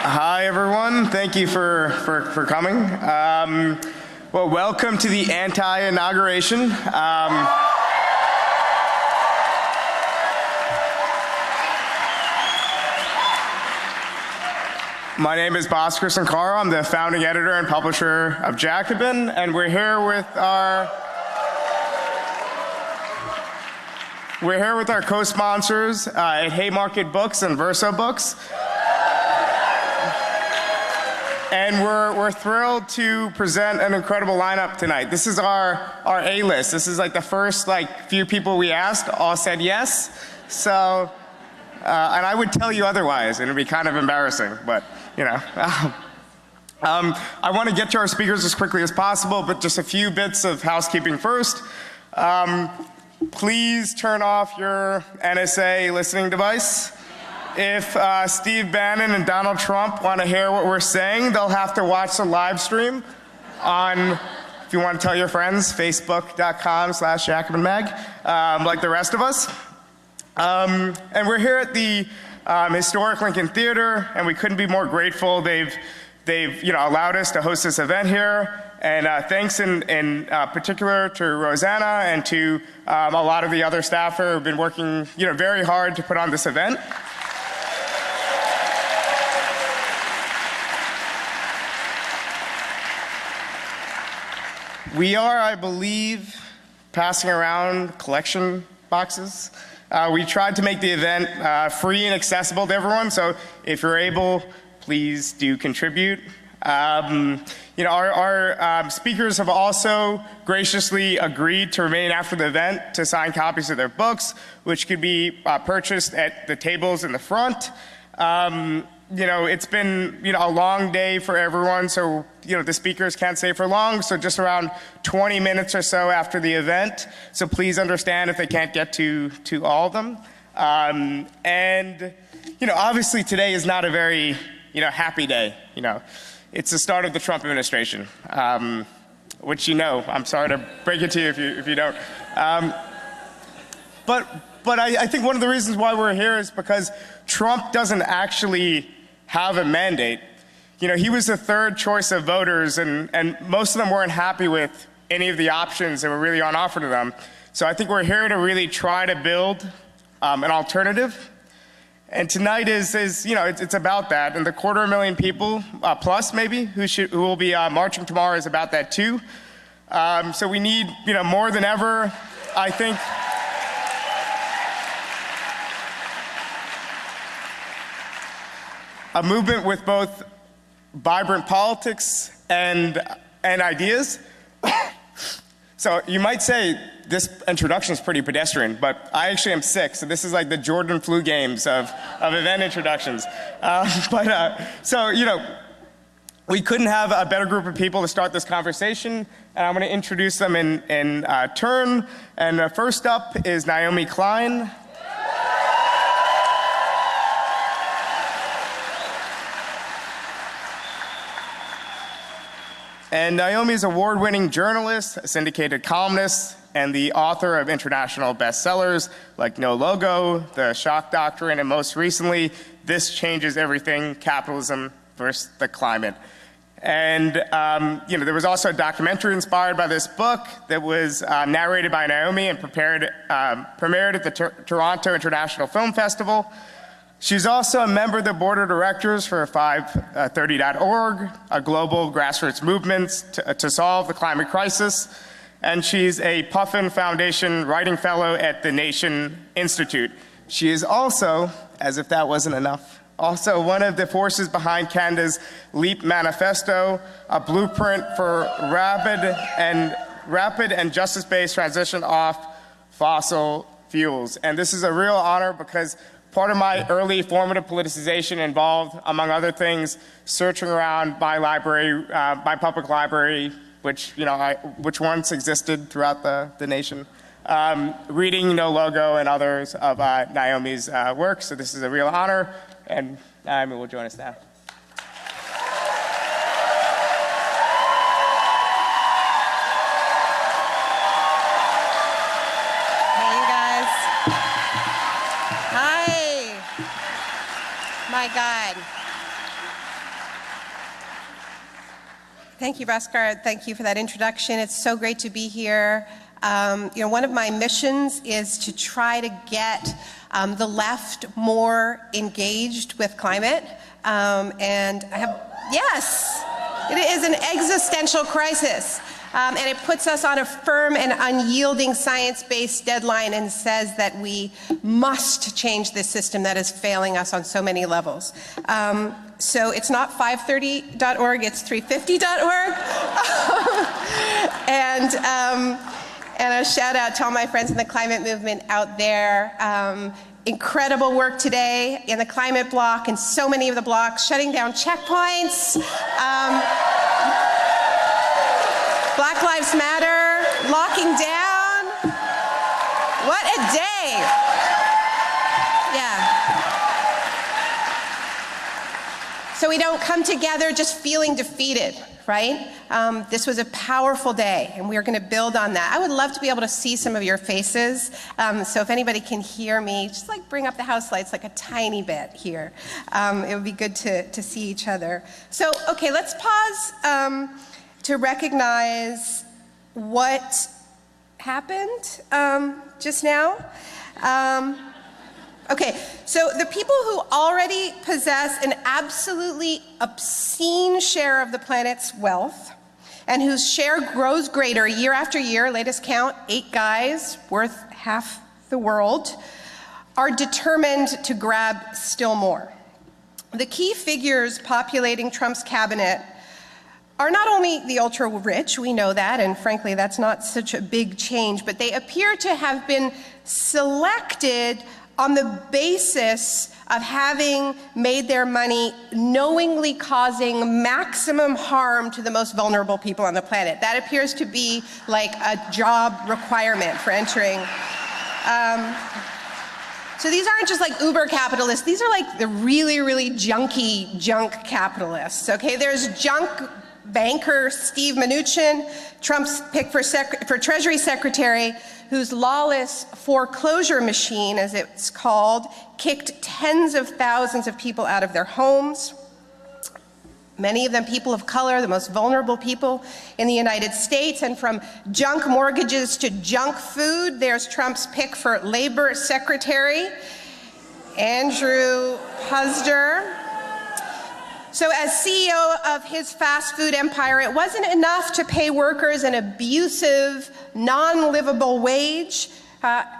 Hi, everyone. Thank you for coming. Well, welcome to the Anti-Inauguration. My name is Bhaskar Sankara. I'm the founding editor and publisher of Jacobin, and we're here with our co-sponsors at Haymarket Books and Verso Books. And we're thrilled to present an incredible lineup tonight. This is our A-list. This is like the first few people we asked all said yes. So, and I would tell you otherwise, and it'd be kind of embarrassing, but you know. I want to get to our speakers as quickly as possible, but just a few bits of housekeeping first. Please turn off your NSA listening device. If Steve Bannon and Donald Trump want to hear what we're saying, they'll have to watch the live stream on, if you want to tell your friends, facebook.com/JacobinMag, like the rest of us. And we're here at the historic Lincoln Theater, and we couldn't be more grateful. They've allowed us to host this event here. And thanks in particular to Rosanna and to a lot of the other staff who have been working very hard to put on this event. We are, I believe, passing around collection boxes. We tried to make the event free and accessible to everyone, so if you're able, please do contribute. Our speakers have also graciously agreed to remain after the event to sign copies of their books, which could be purchased at the tables in the front. It's been a long day for everyone, so the speakers can't stay for long, so just around 20 minutes or so after the event. So please understand if they can't get to all of them. Obviously today is not a very happy day. It's the start of the Trump administration, which I'm sorry to break it to you if you don't. But I think one of the reasons why we're here is because Trump doesn't actually have a mandate. He was the third choice of voters, and most of them weren't happy with any of the options that were really on offer to them. So I think we're here to really try to build an alternative. And tonight is it's about that. And the 250,000 people plus maybe who will be marching tomorrow is about that too. So we need more than ever, I think. a movement with both vibrant politics and ideas. So you might say this introduction is pretty pedestrian, but I actually am sick, so this is like the Jordan flu games of event introductions. So, you know, we couldn't have a better group of people to start this conversation, and I'm going to introduce them in turn. And first up is Naomi Klein. And Naomi is an award-winning journalist, a syndicated columnist, and the author of international bestsellers like No Logo, The Shock Doctrine, and most recently, This Changes Everything, Capitalism versus the Climate. And you know, there was also a documentary inspired by this book that was narrated by Naomi and premiered at the Toronto International Film Festival. She's also a member of the board of directors for 530.org, a global grassroots movement to solve the climate crisis. And she's a Puffin Foundation Writing Fellow at the Nation Institute. She is also, as if that wasn't enough, also one of the forces behind Canada's LEAP Manifesto, a blueprint for rapid and justice-based transition off fossil fuels. And this is a real honor because part of my early formative politicization involved, among other things, searching around my library, my public library, which, you know, which once existed throughout the nation, reading No Logo and others of Naomi's work. So this is a real honor, and Naomi will join us now. My God. Thank you, Bhaskar. Thank you for that introduction. It's so great to be here. You know, one of my missions is to try to get the left more engaged with climate. And I have, yes, it is an existential crisis. And it puts us on a firm and unyielding science-based deadline and says that we must change this system that is failing us on so many levels. So it's not 530.org, it's 350.org. And a shout out to all my friends in the climate movement out there. Incredible work today in the climate block and so many of the blocks, shutting down checkpoints. Black Lives Matter, locking down. What a day. Yeah. So we don't come together just feeling defeated, right? This was a powerful day, and we're going to build on that. I would love to be able to see some of your faces. So if anybody can hear me, just like bring up the house lights like a tiny bit here. It would be good to see each other. So, okay, let's pause to recognize what happened just now. Okay, so the people who already possess an absolutely obscene share of the planet's wealth and whose share grows greater year after year, latest count, 8 guys worth half the world, are determined to grab still more. The key figures populating Trump's cabinet are not only the ultra-rich, we know that, and frankly, that's not such a big change, but they appear to have been selected on the basis of having made their money knowingly causing maximum harm to the most vulnerable people on the planet. That appears to be like a job requirement for entering. So these aren't just like uber capitalists, these are like the really, really junky junk capitalists, okay? There's junk banker Steve Mnuchin, Trump's pick for Treasury Secretary, whose lawless foreclosure machine, as it's called, kicked tens of thousands of people out of their homes. Many of them people of color, the most vulnerable people in the United States. And from junk mortgages to junk food, there's Trump's pick for Labor Secretary, Andrew Husder. So as CEO of his fast food empire, it wasn't enough to pay workers an abusive, non-livable wage.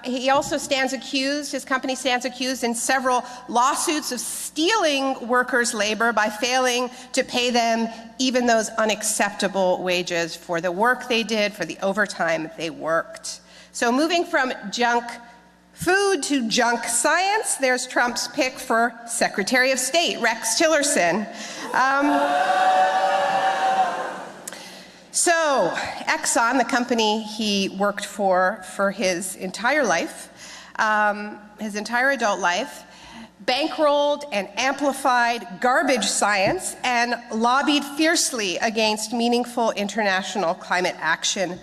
He also stands accused, his company stands accused in several lawsuits of stealing workers' labor by failing to pay them even those unacceptable wages for the work they did, for the overtime they worked. So moving from junk food to junk science, there's Trump's pick for Secretary of State, Rex Tillerson. So Exxon, the company he worked for his entire life, his entire adult life, bankrolled and amplified garbage science and lobbied fiercely against meaningful international climate action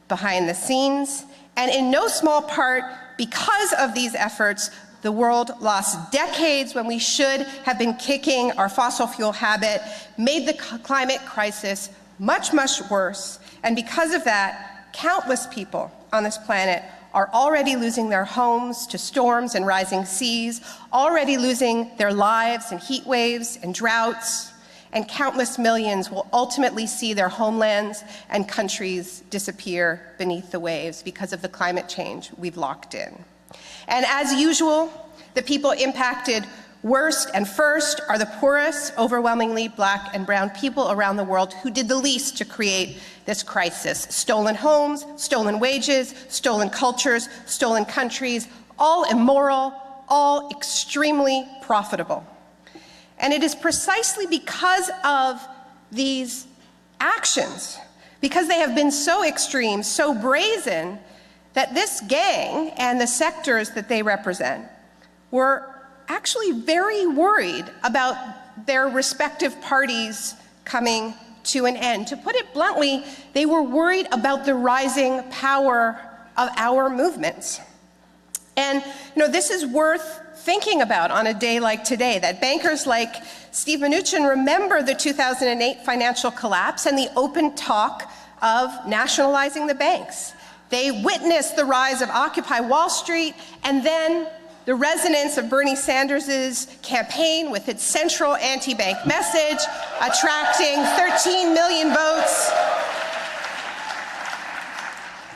behind the scenes. And in no small part, because of these efforts, the world lost decades when we should have been kicking our fossil fuel habit, made the climate crisis much, much worse. And because of that, countless people on this planet are already losing their homes to storms and rising seas, already losing their lives in heat waves and droughts, and countless millions will ultimately see their homelands and countries disappear beneath the waves because of the climate change we've locked in. And as usual, the people impacted worst and first are the poorest, overwhelmingly Black and brown people around the world who did the least to create this crisis. Stolen homes, stolen wages, stolen cultures, stolen countries, all immoral, all extremely profitable. And it is precisely because of these actions, because they have been so extreme, so brazen, that this gang and the sectors that they represent were actually very worried about their respective parties coming to an end. To put it bluntly, they were worried about the rising power of our movements. And this is worth thinking about on a day like today, that bankers like Steve Mnuchin remember the 2008 financial collapse and the open talk of nationalizing the banks. They witnessed the rise of Occupy Wall Street and then the resonance of Bernie Sanders' campaign with its central anti-bank message, attracting 13 million votes.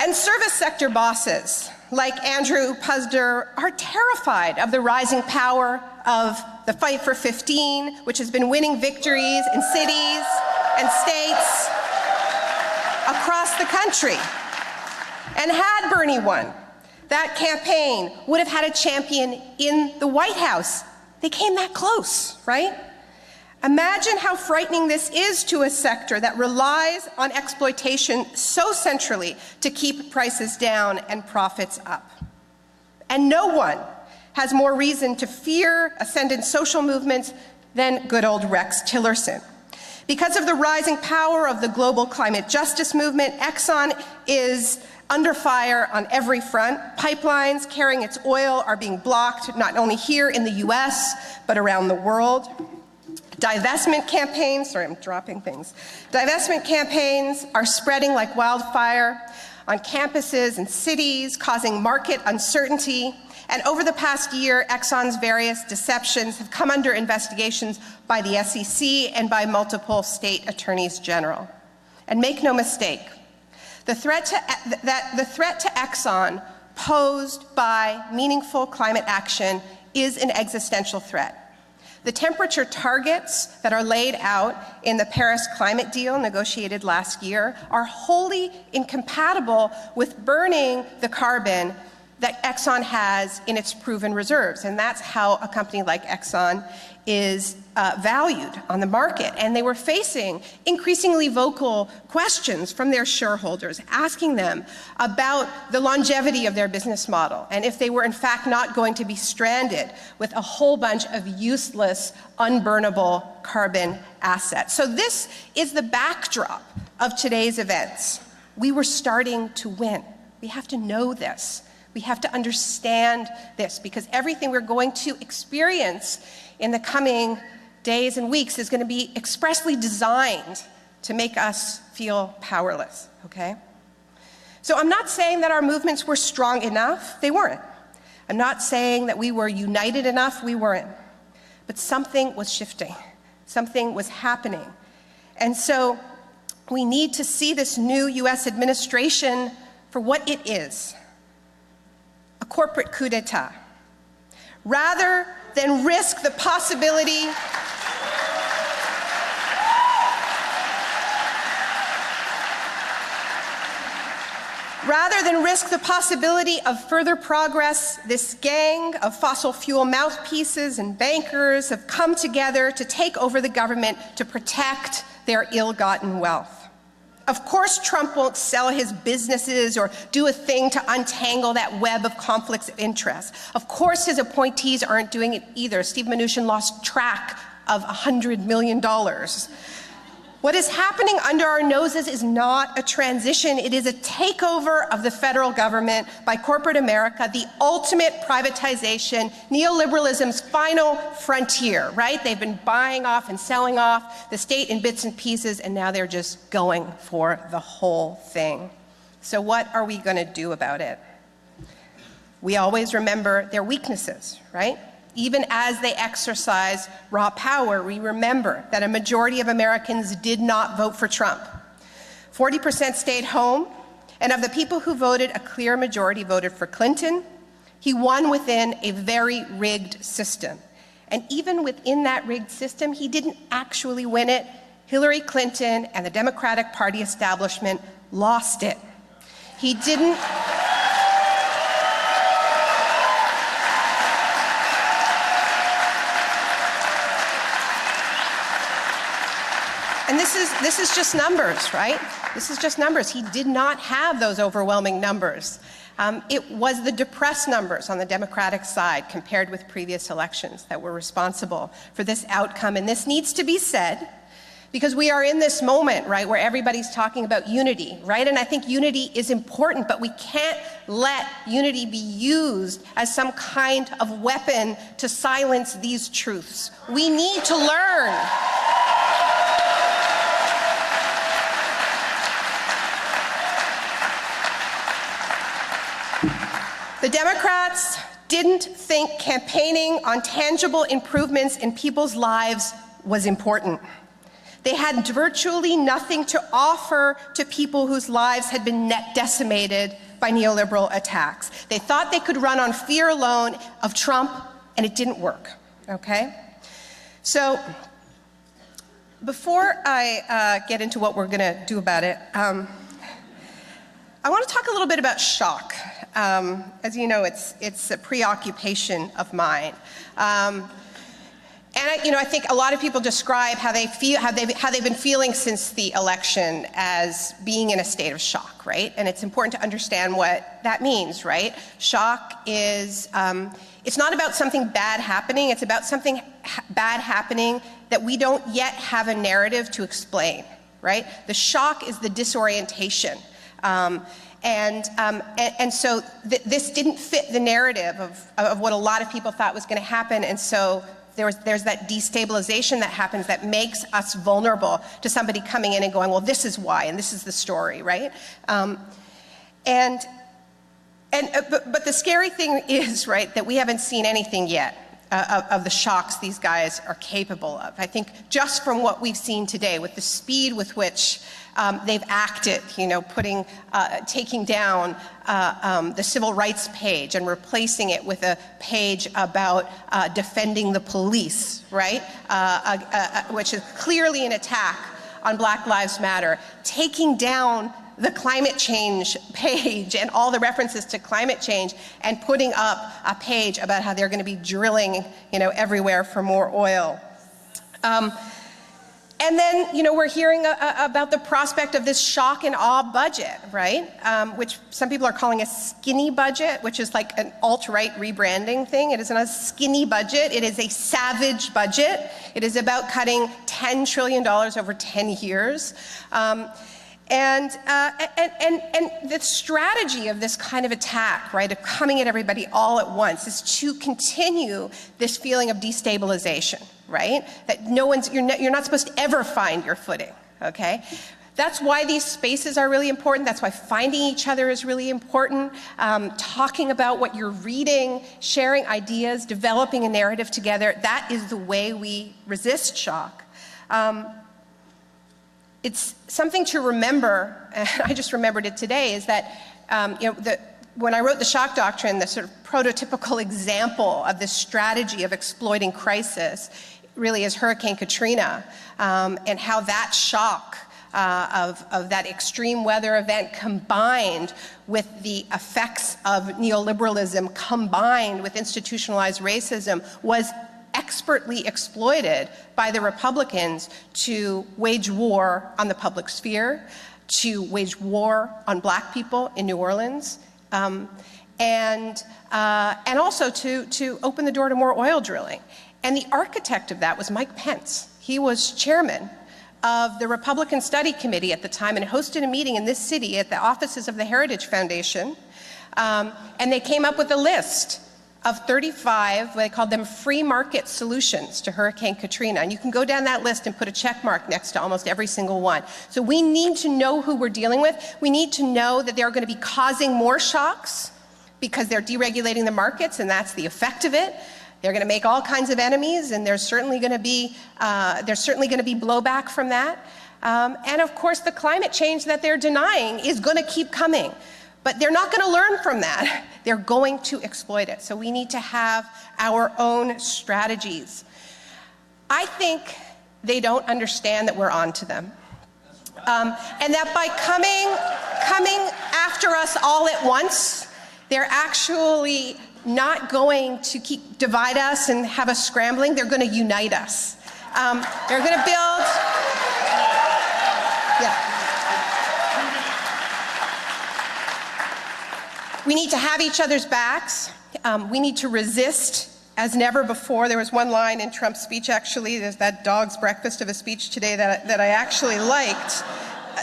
And service sector bosses like Andrew Puzder are terrified of the rising power of the Fight for 15, which has been winning victories in cities and states across the country. And had Bernie won, that campaign would have had a champion in the White House. They came that close, right? Imagine how frightening this is to a sector that relies on exploitation so centrally to keep prices down and profits up. And no one has more reason to fear ascendant social movements than good old Rex Tillerson. Because of the rising power of the global climate justice movement, Exxon is under fire on every front. Pipelines carrying its oil are being blocked, not only here in the US, but around the world. Divestment campaigns, sorry, I'm dropping things. Divestment campaigns are spreading like wildfire on campuses and cities, causing market uncertainty. And over the past year, Exxon's various deceptions have come under investigations by the SEC and by multiple state attorneys general. And make no mistake, the threat to Exxon posed by meaningful climate action is an existential threat. The temperature targets that are laid out in the Paris climate deal negotiated last year are wholly incompatible with burning the carbon that Exxon has in its proven reserves. And that's how a company like Exxon is valued on the market. And they were facing increasingly vocal questions from their shareholders, asking them about the longevity of their business model and if they were in fact not going to be stranded with a whole bunch of useless, unburnable carbon assets. So this is the backdrop of today's events. We were starting to win. We have to know this. We have to understand this, because everything we're going to experience in the coming days and weeks is going to be expressly designed to make us feel powerless, okay? So I'm not saying that our movements were strong enough. They weren't. I'm not saying that we were united enough. We weren't. But something was shifting. Something was happening. And so we need to see this new US administration for what it is. corporate coup d'etat. Rather than risk the possibility of further progress, this gang of fossil fuel mouthpieces and bankers have come together to take over the government to protect their ill-gotten wealth. Of course, Trump won't sell his businesses or do a thing to untangle that web of conflicts of interest. Of course, his appointees aren't doing it either. Steve Mnuchin lost track of $100 million. What is happening under our noses is not a transition. It is a takeover of the federal government by corporate America, the ultimate privatization, neoliberalism's final frontier, right? They've been buying off and selling off the state in bits and pieces, and now they're just going for the whole thing. So what are we going to do about it? We always remember their weaknesses, right? Even as they exercise raw power, we remember that a majority of Americans did not vote for Trump. 40% stayed home, and of the people who voted, a clear majority voted for Clinton. He won within a very rigged system. And even within that rigged system, he didn't actually win it. Hillary Clinton and the Democratic Party establishment lost it. He didn't. And this is just numbers, right? This is just numbers. He did not have those overwhelming numbers. It was the depressed numbers on the Democratic side compared with previous elections that were responsible for this outcome. And this needs to be said because we are in this moment, right, where everybody's talking about unity, right? And I think unity is important, but we can't let unity be used as some kind of weapon to silence these truths. We need to learn. The Democrats didn't think campaigning on tangible improvements in people's lives was important. They had virtually nothing to offer to people whose lives had been decimated by neoliberal attacks. They thought they could run on fear alone of Trump, and it didn't work, okay? So before I get into what we're gonna do about it, I want to talk a little bit about shock. As you know, it's a preoccupation of mine. And I think a lot of people describe how they've been feeling since the election as being in a state of shock, right? And it's important to understand what that means, right? Shock is, it's not about something bad happening, it's about something bad happening that we don't yet have a narrative to explain, right? The shock is the disorientation. And so this didn't fit the narrative of what a lot of people thought was going to happen, and so there's that destabilization that happens that makes us vulnerable to somebody coming in and going, well, this is why, and this is the story, right? But the scary thing is, right, that we haven't seen anything yet of the shocks these guys are capable of. I think just from what we've seen today, with the speed with which they've acted, taking down the civil rights page and replacing it with a page about defending the police, right? Which is clearly an attack on Black Lives Matter, taking down the climate change page and all the references to climate change and putting up a page about how they're going to be drilling, everywhere for more oil. And then, we're hearing about the prospect of this shock and awe budget, right? Which some people are calling a skinny budget, which is like an alt-right rebranding thing. It is not a skinny budget. It is a savage budget. It is about cutting $10 trillion over 10 years. And the strategy of this kind of attack, right, of coming at everybody all at once, is to continue this feeling of destabilization, right? That you're not supposed to ever find your footing, okay? That's why these spaces are really important. That's why finding each other is really important. Talking about what you're reading, sharing ideas, developing a narrative together, that is the way we resist shock. It's something to remember, and I just remembered it today, is that when I wrote the shock doctrine, the sort of prototypical example of this strategy of exploiting crisis really is Hurricane Katrina, and how that shock of that extreme weather event combined with the effects of neoliberalism, combined with institutionalized racism, was expertly exploited by the Republicans to wage war on the public sphere, to wage war on Black people in New Orleans, and also to open the door to more oil drilling. And the architect of that was Mike Pence. He was chairman of the Republican Study Committee at the time and hosted a meeting in this city at the offices of the Heritage Foundation. And they came up with a list of 35, they called them free market solutions to Hurricane Katrina. And you can go down that list and put a check mark next to almost every single one. So we need to know who we're dealing with. We need to know that they're going to be causing more shocks because they're deregulating the markets, and that's the effect of it. They're going to make all kinds of enemies, and there's certainly going to be blowback from that. And of course, the climate change that they're denying is going to keep coming. But they're not going to learn from that. They're going to exploit it. So we need to have our own strategies. I think they don't understand that we're on to them. And that by coming after us all at once, they're actually not going to divide us and have us scrambling. They're going to unite us. They're going to build. Yeah. We need to have each other's backs. We need to resist as never before. There was one line in Trump's speech, actually, there's that dog's breakfast of a speech today that I actually liked.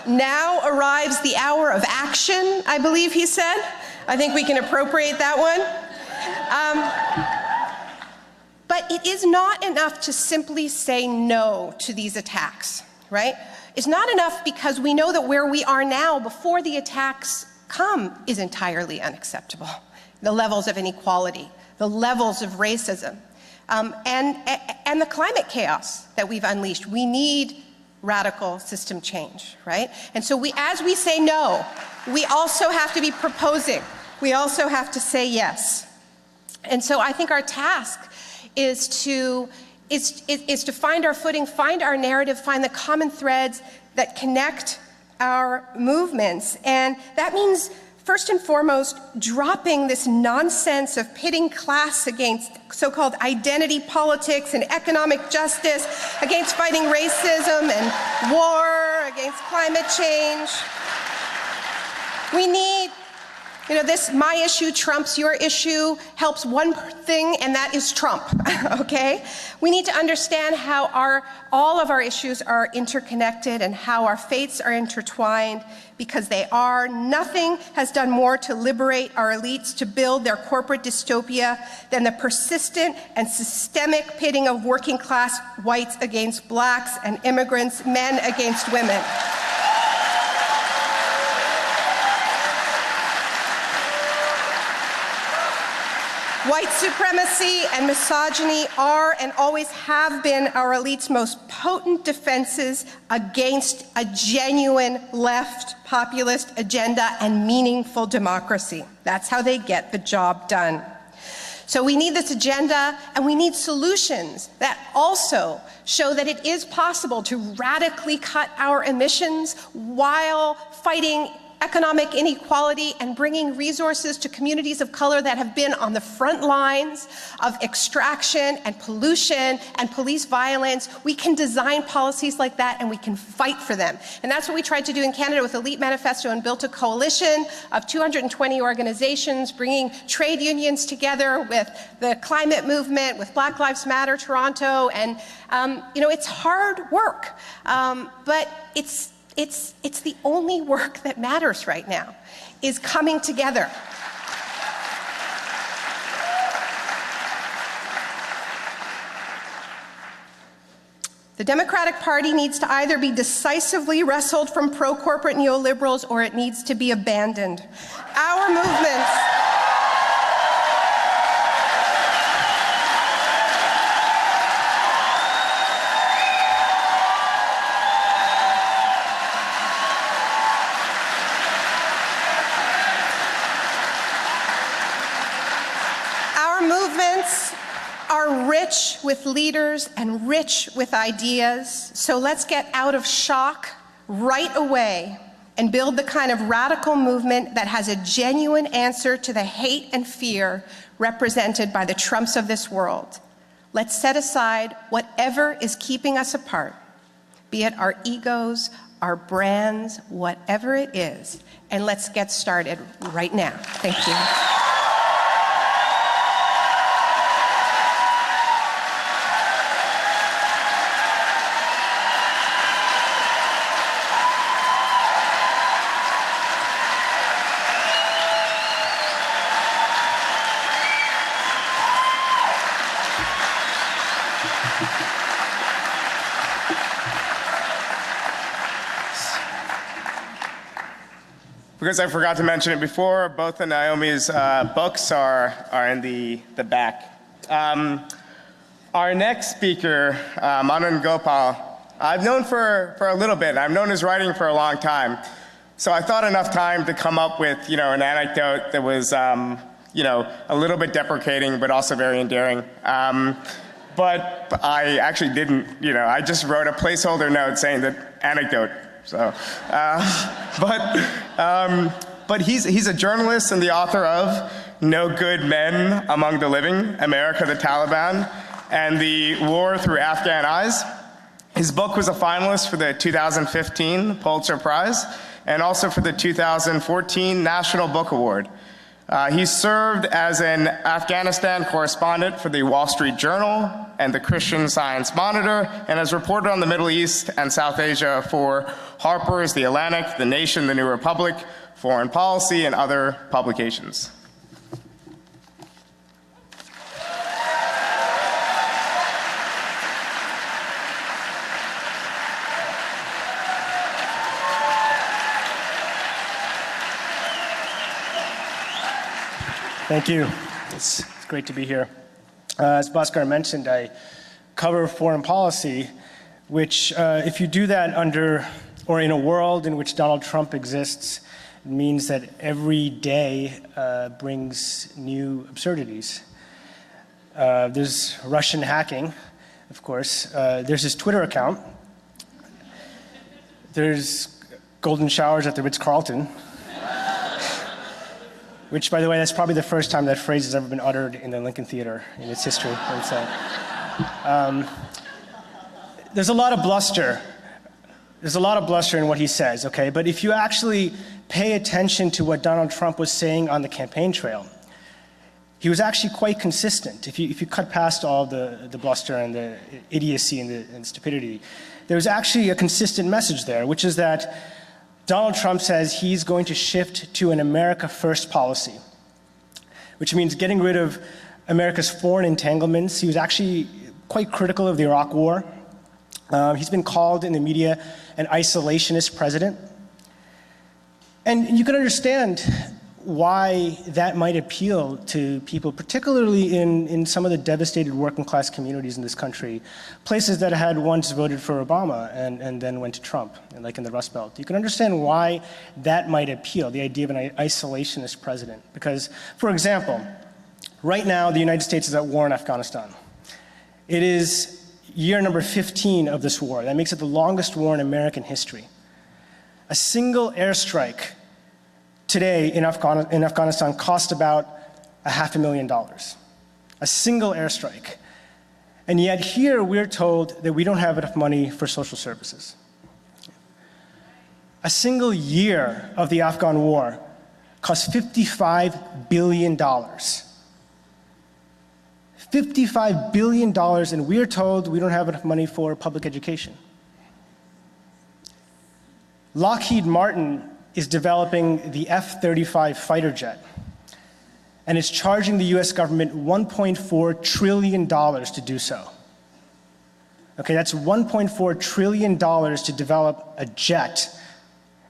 Now arrives the hour of action, I believe he said. I think we can appropriate that one. But it is not enough to simply say no to these attacks, right? It's not enough because we know that where we are now before the attacks come is entirely unacceptable. The levels of inequality, the levels of racism, and the climate chaos that we've unleashed. We need radical system change, right? And so as we say no, we also have to be proposing. We also have to say yes. And so I think our task is to find our footing, find our narrative, find the common threads that connect our movements. And that means, first and foremost, dropping this nonsense of pitting class against so-called identity politics and economic justice, against fighting racism and war, against climate change. We need, this my issue trumps your issue helps one thing, and that is Trump, okay? We need to understand how all of our issues are interconnected and how our fates are intertwined, because they are. Nothing has done more to liberate our elites, to build their corporate dystopia, than the persistent and systemic pitting of working class whites against blacks and immigrants, men against women. White supremacy and misogyny are and always have been our elite's most potent defenses against a genuine left populist agenda and meaningful democracy. That's how they get the job done. So we need this agenda, and we need solutions that also show that it is possible to radically cut our emissions while fighting economic inequality and bringing resources to communities of color that have been on the front lines of extraction and pollution and police violence. We can design policies like that, and we can fight for them. And that's what we tried to do in Canada with Elite Manifesto, and built a coalition of 220 organizations, bringing trade unions together with the climate movement, with Black Lives Matter Toronto. And it's hard work, but it's the only work that matters right now, is coming together. The Democratic Party needs to either be decisively wrestled from pro-corporate neoliberals, or it needs to be abandoned. Our movements parliaments are rich with leaders and rich with ideas, so let's get out of shock right away and build the kind of radical movement that has a genuine answer to the hate and fear represented by the Trumps of this world. Let's set aside whatever is keeping us apart, be it our egos, our brands, whatever it is, and let's get started right now. Thank you. Because I forgot to mention it before, both of Naomi's books are in the back. Our next speaker, Anand Gopal, I've known for a little bit. I've known his writing for a long time. So I thought enough time to come up with, an anecdote that was, a little bit deprecating, but also very endearing. But I actually didn't, I just wrote a placeholder note saying that anecdote. So, but he's a journalist and the author of No Good Men Among the Living, America, the Taliban, and the War Through Afghan Eyes. His book was a finalist for the 2015 Pulitzer Prize and also for the 2014 National Book Award. He served as an Afghanistan correspondent for the Wall Street Journal and the Christian Science Monitor, and has reported on the Middle East and South Asia for Harper's, The Atlantic, The Nation, The New Republic, Foreign Policy, and other publications. Thank you. It's great to be here. As Bhaskar mentioned, I cover foreign policy, which if you do that under or in a world in which Donald Trump exists, it means that every day brings new absurdities. There's Russian hacking, of course. There's his Twitter account. There's golden showers at the Ritz-Carlton. Which, by the way, that's probably the first time that phrase has ever been uttered in the Lincoln Theater in its history. There's a lot of bluster. There's a lot of bluster in what he says, okay? But if you actually pay attention to what Donald Trump was saying on the campaign trail, he was actually quite consistent. If you cut past all the bluster and the idiocy and the stupidity, there was actually a consistent message there, which is that Donald Trump says he's going to shift to an America First policy, which means getting rid of America's foreign entanglements. He was actually quite critical of the Iraq War. He's been called in the media an isolationist president. And you can understand why that might appeal to people, particularly in some of the devastated working class communities in this country, places that had once voted for Obama and then went to Trump, like in the Rust Belt. You can understand why that might appeal, the idea of an isolationist president. Because, for example, right now the United States is at war in Afghanistan. It is year number 15 of this war. That makes it the longest war in American history. A single airstrike today in Afghanistan cost about $500,000. A single airstrike. And yet here we're told that we don't have enough money for social services. A single year of the Afghan war cost $55 billion. $55 billion, and we're told we don't have enough money for public education. Lockheed Martin is developing the F-35 fighter jet, and it's charging the US government $1.4 trillion to do so. Okay, that's $1.4 trillion to develop a jet,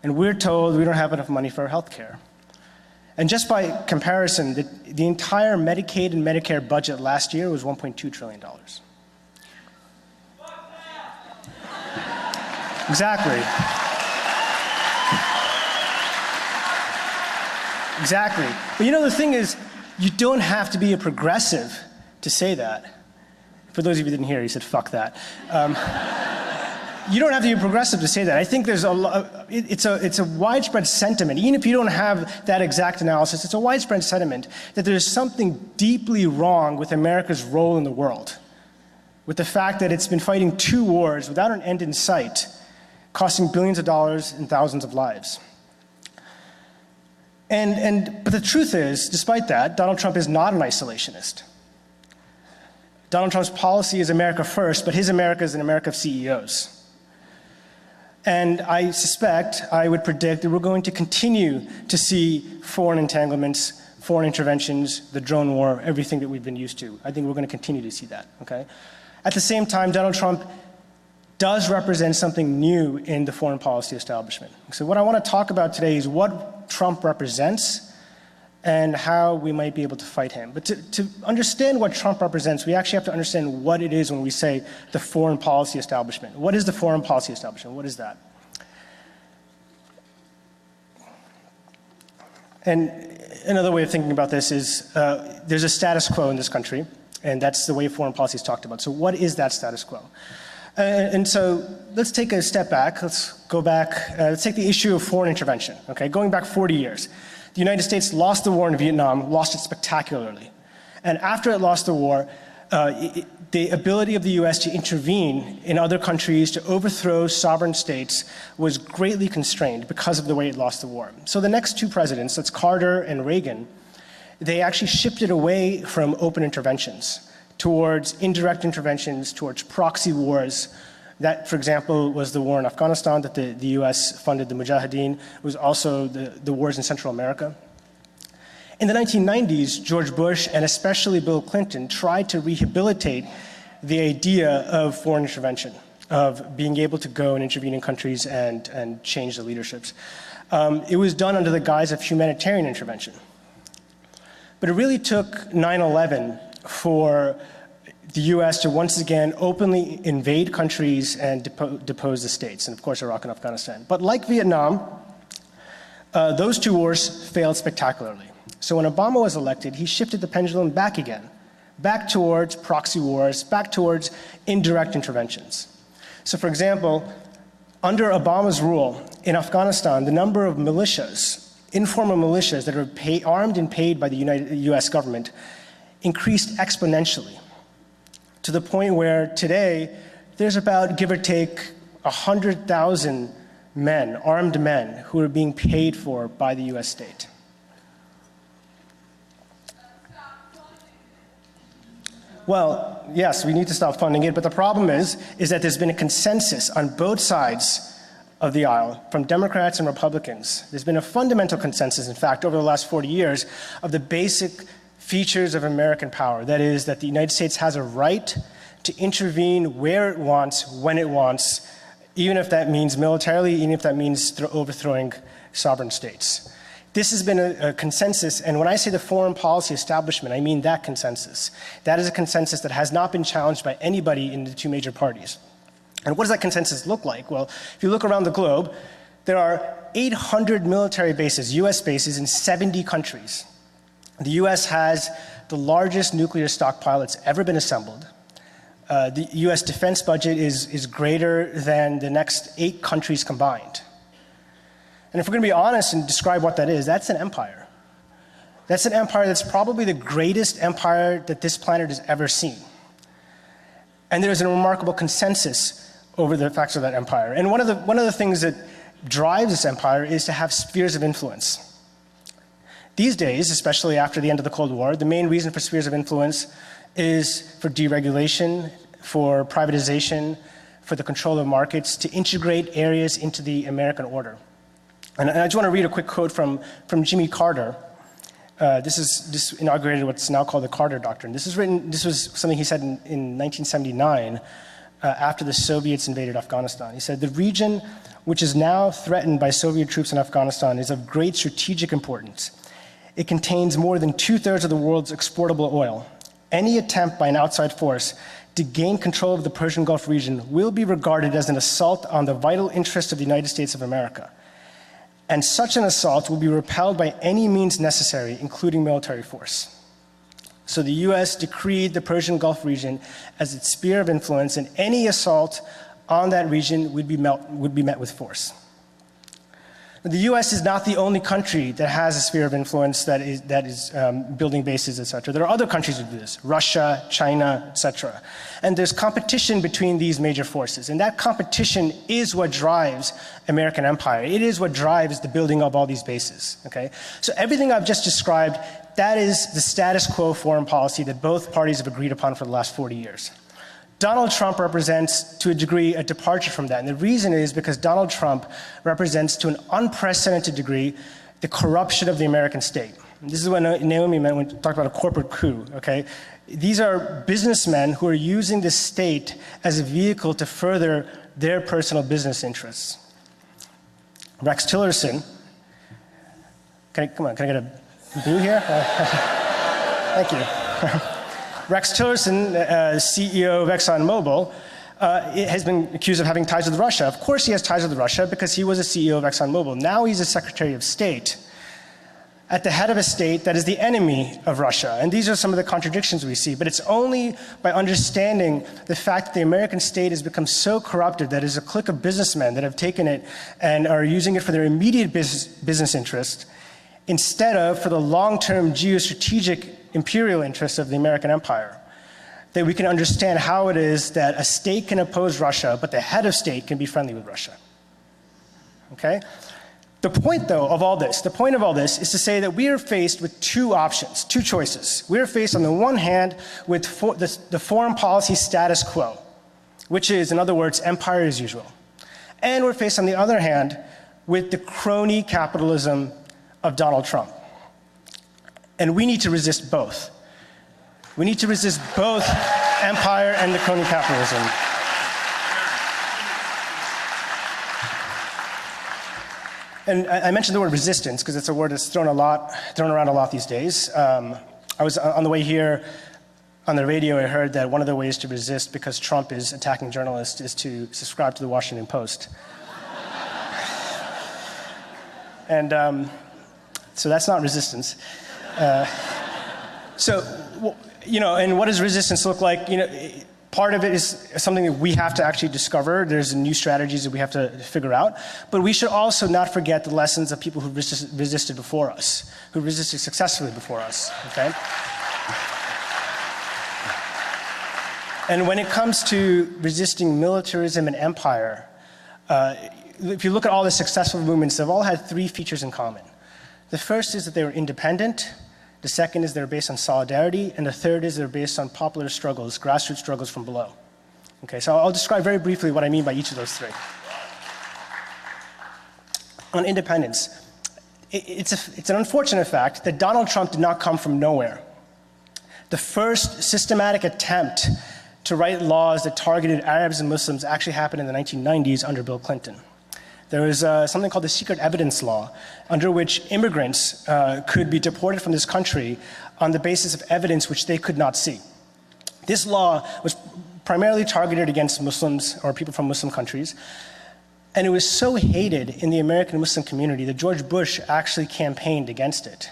and we're told we don't have enough money for healthcare. And just by comparison, the entire Medicaid and Medicare budget last year was $1.2 trillion. Exactly. Exactly. But you know, the thing is, you don't have to be a progressive to say that. For those of you who didn't hear, he said, fuck that. You don't have to be progressive to say that. I think there's it's a widespread sentiment, even if you don't have that exact analysis, it's a widespread sentiment that there's something deeply wrong with America's role in the world, with the fact that it's been fighting 2 wars without an end in sight, costing billions of dollars and thousands of lives. But the truth is, despite that, Donald Trump is not an isolationist. Donald Trump's policy is America first, but his America is an America of CEOs. And I suspect, I would predict that we're going to continue to see foreign entanglements, foreign interventions, the drone war, everything that we've been used to. I think we're going to continue to see that, okay? At the same time, Donald Trump does represent something new in the foreign policy establishment. So what I want to talk about today is what Trump represents and how we might be able to fight him. But to understand what Trump represents, we actually have to understand what it is when we say the foreign policy establishment. What is the foreign policy establishment? What is that? And another way of thinking about this is there's a status quo in this country, and that's the way foreign policy is talked about. So what is that status quo? And so let's take a step back. Let's go back. Let's take the issue of foreign intervention. Okay, going back 40 years. The United States lost the war in Vietnam, lost it spectacularly. And after it lost the war, the ability of the US to intervene in other countries, to overthrow sovereign states, was greatly constrained because of the way it lost the war. So the next 2 presidents, that's Carter and Reagan, they actually shifted away from open interventions towards indirect interventions, towards proxy wars. That, for example, was the war in Afghanistan that the US funded the Mujahideen. It was also the wars in Central America. In the 1990s, George Bush and especially Bill Clinton tried to rehabilitate the idea of foreign intervention, of being able to go and intervene in countries and change the leaderships. It was done under the guise of humanitarian intervention. But it really took 9/11 for the US to once again openly invade countries and depose the states, and of course Iraq and Afghanistan. But like Vietnam, those 2 wars failed spectacularly. So when Obama was elected, he shifted the pendulum back again, back towards proxy wars, back towards indirect interventions. So for example, under Obama's rule in Afghanistan, the number of militias, informal militias that are armed and paid by the US government increased exponentially, to the point where today there's about, give or take, 100,000 men, armed men, who are being paid for by the US state. Well, yes, we need to stop funding it, but the problem is that there's been a consensus on both sides of the aisle, from Democrats and Republicans. There's been a fundamental consensus, in fact, over the last 40 years, of the basic features of American power. That is, that the United States has a right to intervene where it wants, when it wants, even if that means militarily, even if that means overthrowing sovereign states. This has been a consensus, and when I say the foreign policy establishment, I mean that consensus. That is a consensus that has not been challenged by anybody in the 2 major parties. And what does that consensus look like? Well, if you look around the globe, there are 800 military bases, US bases, in 70 countries. The US has the largest nuclear stockpile that's ever been assembled. The US defense budget is greater than the next 8 countries combined. And if we're going to be honest and describe what that is, that's an empire. That's an empire that's probably the greatest empire that this planet has ever seen. And there's a remarkable consensus over the facts of that empire. And one of the things that drives this empire is to have spheres of influence. These days, especially after the end of the Cold War, the main reason for spheres of influence is for deregulation, for privatization, for the control of markets, to integrate areas into the American order. And I just want to read a quick quote from Jimmy Carter. This inaugurated what's now called the Carter Doctrine. This was something he said in 1979 after the Soviets invaded Afghanistan. He said, "The region which is now threatened by Soviet troops in Afghanistan is of great strategic importance. It contains more than 2/3 of the world's exportable oil. Any attempt by an outside force to gain control of the Persian Gulf region will be regarded as an assault on the vital interests of the United States of America. And such an assault will be repelled by any means necessary, including military force." So the US decreed the Persian Gulf region as its sphere of influence, and any assault on that region would be met with force. The US is not the only country that has a sphere of influence that is building bases, et cetera. There are other countries that do this, Russia, China, et cetera. And there's competition between these major forces. And that competition is what drives American empire. It is what drives the building of all these bases, okay? So everything I've just described, that is the status quo foreign policy that both parties have agreed upon for the last 40 years. Donald Trump represents, to a degree, a departure from that. And the reason is because Donald Trump represents, to an unprecedented degree, the corruption of the American state. And this is what Naomi meant when we talked about a corporate coup, okay? These are businessmen who are using the state as a vehicle to further their personal business interests. Rex Tillerson, can I get a boo here? Thank you. Rex Tillerson, CEO of ExxonMobil, has been accused of having ties with Russia. Of course he has ties with Russia because he was a CEO of ExxonMobil. Now he's a Secretary of State at the head of a state that is the enemy of Russia. And these are some of the contradictions we see. But it's only by understanding the fact that the American state has become so corrupted that there's a clique of businessmen that have taken it and are using it for their immediate business interest instead of for the long-term geostrategic imperial interests of the American empire, that we can understand how it is that a state can oppose Russia, but the head of state can be friendly with Russia. Okay? The point, though, of all this, is to say that we are faced with two options, two choices. We are faced, on the one hand, with the foreign policy status quo, which is, in other words, empire as usual. And we're faced, on the other hand, with the crony capitalism of Donald Trump. And we need to resist both. We need to resist both empire and the crony capitalism. And I mentioned the word resistance because it's a word that's thrown around a lot these days. I was on the way here on the radio. I heard that one of the ways to resist, because Trump is attacking journalists, is to subscribe to the Washington Post. And so that's not resistance. So, you know, and what does resistance look like? You know, part of it is something that we have to actually discover. There's new strategies that we have to figure out. But we should also not forget the lessons of people who resisted before us, who resisted successfully before us, okay? And when it comes to resisting militarism and empire, if you look at all the successful movements, they've all had three features in common. The first is that they were independent. The second is they're based on solidarity. And the third is they're based on popular struggles, grassroots struggles from below. Okay, so I'll describe very briefly what I mean by each of those three. On independence, it's an unfortunate fact that Donald Trump did not come from nowhere. The first systematic attempt to write laws that targeted Arabs and Muslims actually happened in the 1990s under Bill Clinton. There was something called the Secret Evidence Law, under which immigrants could be deported from this country on the basis of evidence which they could not see. This law was primarily targeted against Muslims or people from Muslim countries, and it was so hated in the American Muslim community that George Bush actually campaigned against it.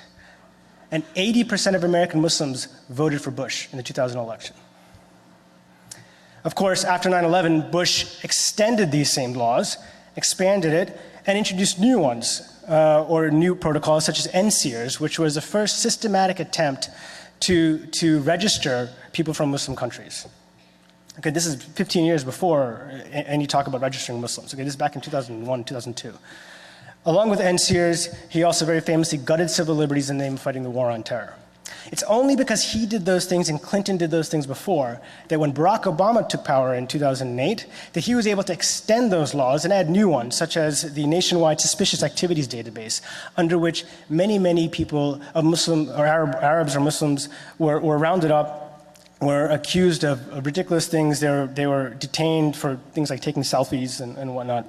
And 80% of American Muslims voted for Bush in the 2000 election. Of course, after 9/11, Bush extended these same laws, expanded it, and introduced new ones, or new protocols such as NSEERS, which was the first systematic attempt to register people from Muslim countries. Okay, this is 15 years before any talk about registering Muslims. Okay, this is back in 2001, 2002. Along with NSEERS, he also very famously gutted civil liberties in the name of fighting the war on terror. It's only because he did those things and Clinton did those things before that when Barack Obama took power in 2008, that he was able to extend those laws and add new ones, such as the nationwide suspicious activities database, under which many, many people of Muslim or Arabs or Muslims were rounded up, were accused of ridiculous things. They were detained for things like taking selfies and whatnot.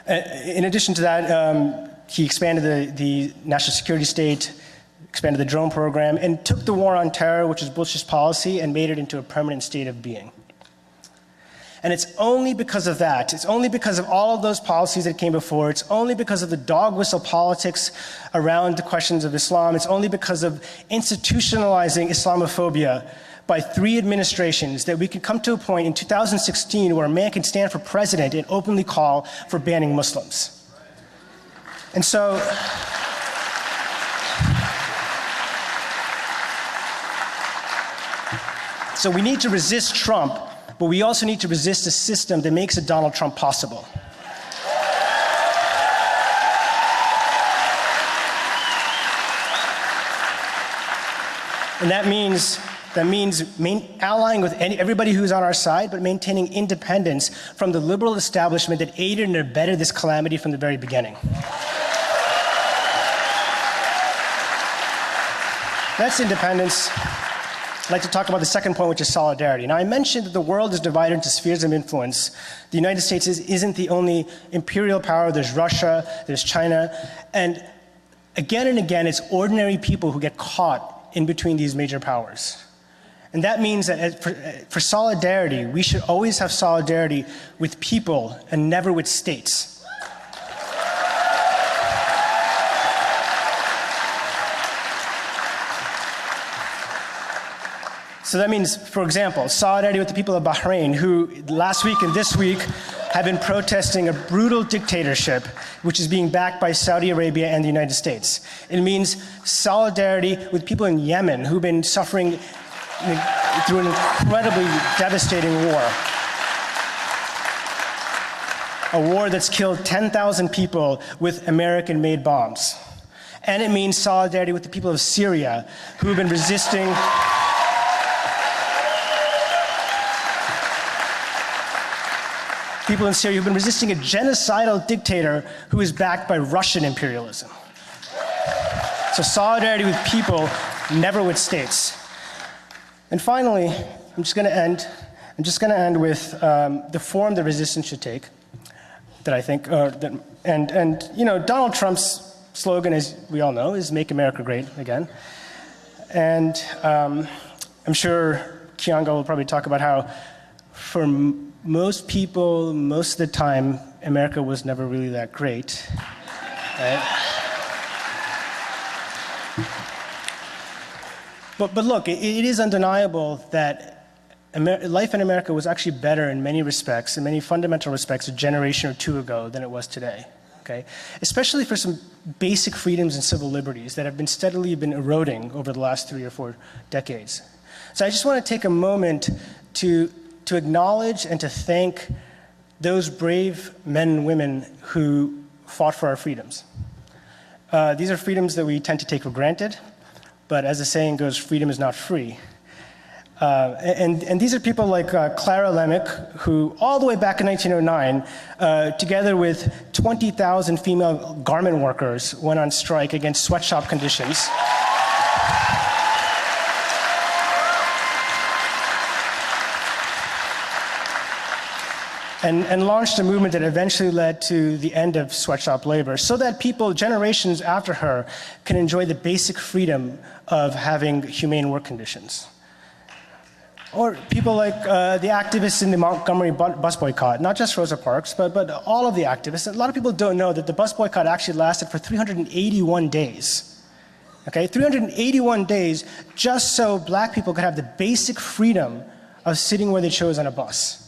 In addition to that, he expanded the national security state, expanded the drone program, and took the war on terror, which was Bush's policy, and made it into a permanent state of being. And it's only because of that, it's only because of all of those policies that came before, it's only because of the dog whistle politics around the questions of Islam, it's only because of institutionalizing Islamophobia by 3 administrations that we can come to a point in 2016 where a man can stand for president and openly call for banning Muslims. And so, we need to resist Trump, but we also need to resist a system that makes a Donald Trump possible. And that means allying with everybody who's on our side, but maintaining independence from the liberal establishment that aided and abetted this calamity from the very beginning. That's independence. I'd like to talk about the second point, which is solidarity. Now, I mentioned that the world is divided into spheres of influence. The United States isn't the only imperial power. There's Russia, there's China, and again, it's ordinary people who get caught in between these major powers. And that means that for solidarity, we should always have solidarity with people and never with states. So that means, for example, solidarity with the people of Bahrain, who last week and this week have been protesting a brutal dictatorship which is being backed by Saudi Arabia and the United States. It means solidarity with people in Yemen who've been suffering through an incredibly devastating war. A war that's killed 10,000 people with American-made bombs. And it means solidarity with the people of Syria who've been resisting people in Syria who've been resisting a genocidal dictator who is backed by Russian imperialism. So solidarity with people, never with states. And finally, I'm just going to end with the form that resistance should take. That I think, Donald Trump's slogan, as we all know, is "Make America Great Again." And I'm sure Keeanga will probably talk about how, for most people, most of the time, America was never really that great. Right? But look, it is undeniable that life in America was actually better in many respects, in many fundamental respects, a generation or two ago than it was today. Okay? Especially for some basic freedoms and civil liberties that have been steadily eroding over the last 3 or 4 decades. So I just want to take a moment to acknowledge and to thank those brave men and women who fought for our freedoms. These are freedoms that we tend to take for granted, but as the saying goes, freedom is not free. And these are people like Clara Lemick, who all the way back in 1909, together with 20,000 female garment workers, went on strike against sweatshop conditions. And launched a movement that eventually led to the end of sweatshop labor, so that people, generations after her, can enjoy the basic freedom of having humane work conditions. Or people like the activists in the Montgomery bus boycott, not just Rosa Parks, but all of the activists. A lot of people don't know that the bus boycott actually lasted for 381 days. Okay, 381 days just so black people could have the basic freedom of sitting where they chose on a bus.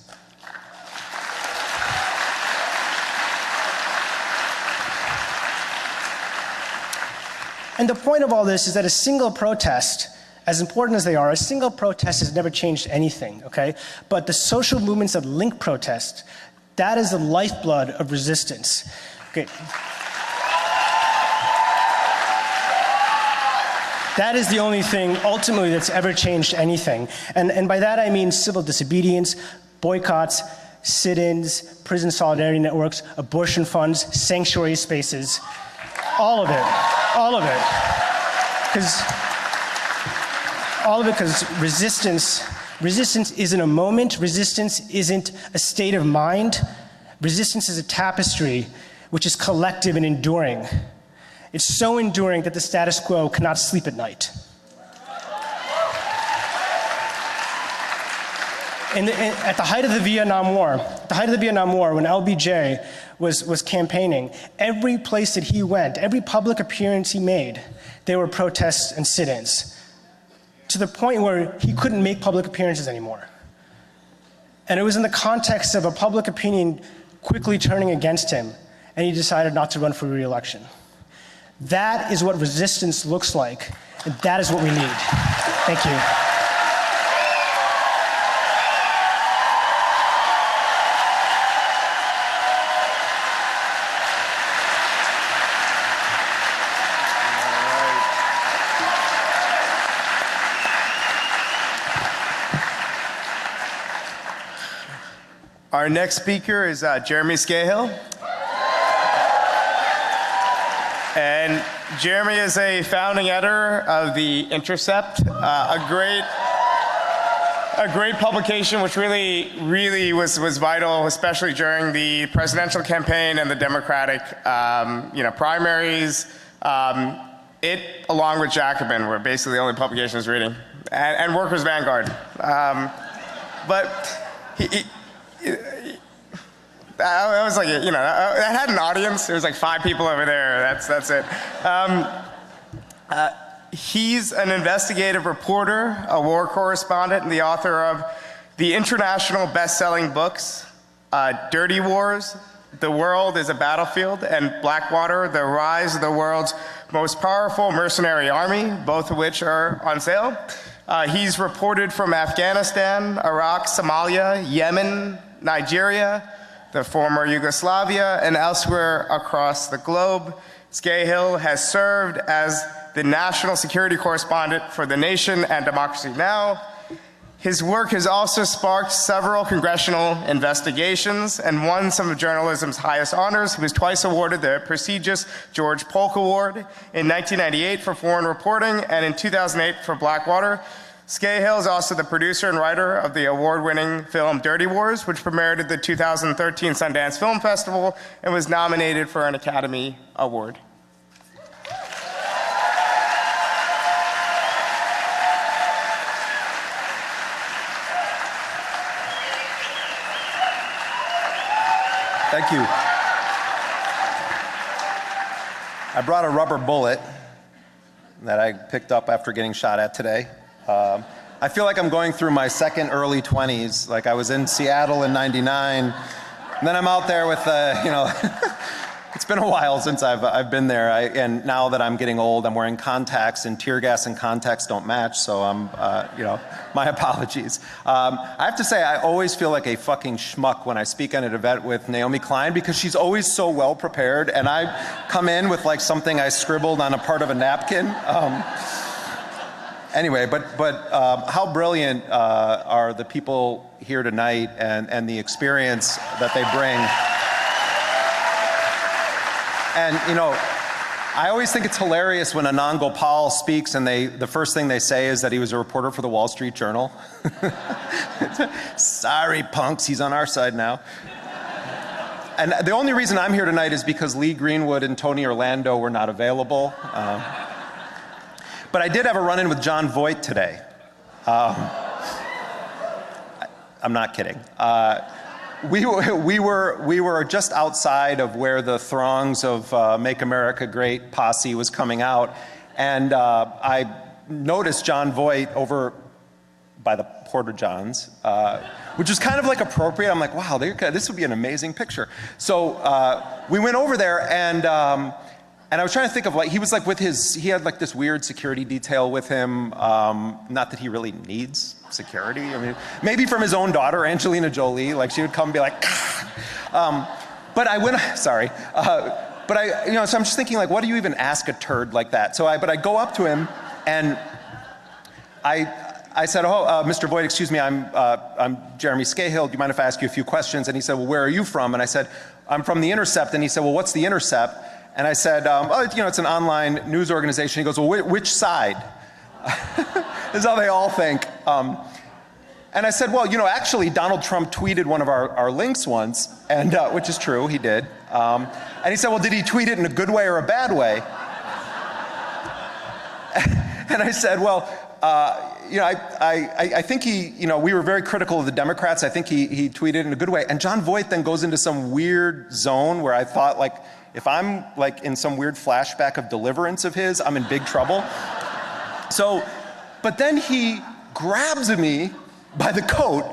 And the point of all this is that a single protest, as important as they are, a single protest has never changed anything, okay? But the social movements that link protest, that is the lifeblood of resistance. Okay. That is the only thing, ultimately, that's ever changed anything. And by that I mean civil disobedience, boycotts, sit-ins, prison solidarity networks, abortion funds, sanctuary spaces, all of it. All of it. Because resistance isn't a moment, resistance isn't a state of mind. Resistance is a tapestry which is collective and enduring. It's so enduring that the status quo cannot sleep at night. At the height of the Vietnam War, when LBJ was campaigning, every place that he went, every public appearance he made, there were protests and sit-ins, to the point where he couldn't make public appearances anymore. And it was in the context of a public opinion quickly turning against him, and he decided not to run for re-election. That is what resistance looks like, and that is what we need. Thank you. Our next speaker is Jeremy Scahill. And Jeremy is a founding editor of The Intercept, a great publication which really was vital, especially during the presidential campaign and the Democratic primaries. It, along with Jacobin, were basically the only publications reading, and Workers' Vanguard. But I was like, I had an audience. There was like 5 people over there. That's it. He's an investigative reporter, a war correspondent, and the author of the international best-selling books, Dirty Wars, The World is a Battlefield, and Blackwater, The Rise of the World's Most Powerful Mercenary Army, both of which are on sale. He's reported from Afghanistan, Iraq, Somalia, Yemen, Nigeria, the former Yugoslavia, and elsewhere across the globe. Scahill has served as the national security correspondent for The Nation and Democracy Now! His work has also sparked several congressional investigations and won some of journalism's highest honors. He was twice awarded the prestigious George Polk Award in 1998 for foreign reporting and in 2008 for Blackwater. Scahill is also the producer and writer of the award-winning film Dirty Wars, which premiered at the 2013 Sundance Film Festival and was nominated for an Academy Award. Thank you. I brought a rubber bullet that I picked up after getting shot at today. I feel like I'm going through my second early 20s. Like I was in Seattle in '99, and then I'm out there with, it's been a while since I've been there. And now that I'm getting old, I'm wearing contacts, and tear gas and contacts don't match. So I'm, my apologies. I have to say, I always feel like a fucking schmuck when I speak at an event with Naomi Klein because she's always so well prepared, and I come in with like something I scribbled on a part of a napkin. Anyway, but how brilliant are the people here tonight and the experience that they bring. And I always think it's hilarious when Anand Gopal speaks and the first thing they say is that he was a reporter for the Wall Street Journal. Sorry, punks, he's on our side now. And the only reason I'm here tonight is because Lee Greenwood and Tony Orlando were not available. But I did have a run-in with John Voight today. I'm not kidding. We were just outside of where the throngs of Make America Great posse was coming out, and I noticed John Voight over by the Porter Johns, which was kind of like appropriate. I'm like, wow, this would be an amazing picture. So we went over there, and I was trying to think of he was like he had like this weird security detail with him. Not that he really needs security. I mean, maybe from his own daughter, Angelina Jolie, like she would come and be like, but I went, sorry. So I'm just thinking like, what do you even ask a turd like that? But I go up to him and I said, Mr. Voight, excuse me, I'm Jeremy Scahill. Do you mind if I ask you a few questions? And he said, well, where are you from? And I said, I'm from The Intercept. And he said, well, what's The Intercept? And I said, it's an online news organization. He goes, well, which side? This is how they all think. And I said, well, actually Donald Trump tweeted one of our links once, and which is true, he did. And he said, well, did he tweet it in a good way or a bad way? And I said, well, I think we were very critical of the Democrats. I think he tweeted in a good way. And John Voight then goes into some weird zone where I thought, like, if I'm like in some weird flashback of Deliverance of his, I'm in big trouble. So, but then he grabs me by the coat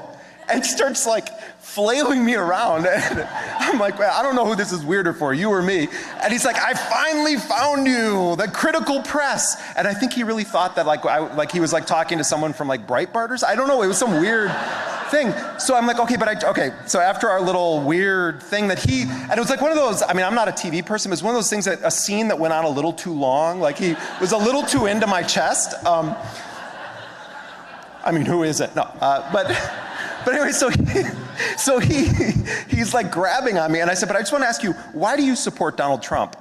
and starts like flailing me around. And I'm like, man, I don't know who this is weirder for, you or me. And he's like, I finally found you, the critical press. And I think he really thought that like he was like talking to someone from like Breitbart or something. I don't know, it was some weird thing. So I'm like, okay, so after our little weird thing that and it was like one of those, I mean, I'm not a TV person, but it's one of those things that a scene that went on a little too long, like he was a little too into my chest. I mean, who is it? No, but anyway, so he's like grabbing on me, and I said, but I just want to ask you, why do you support Donald Trump?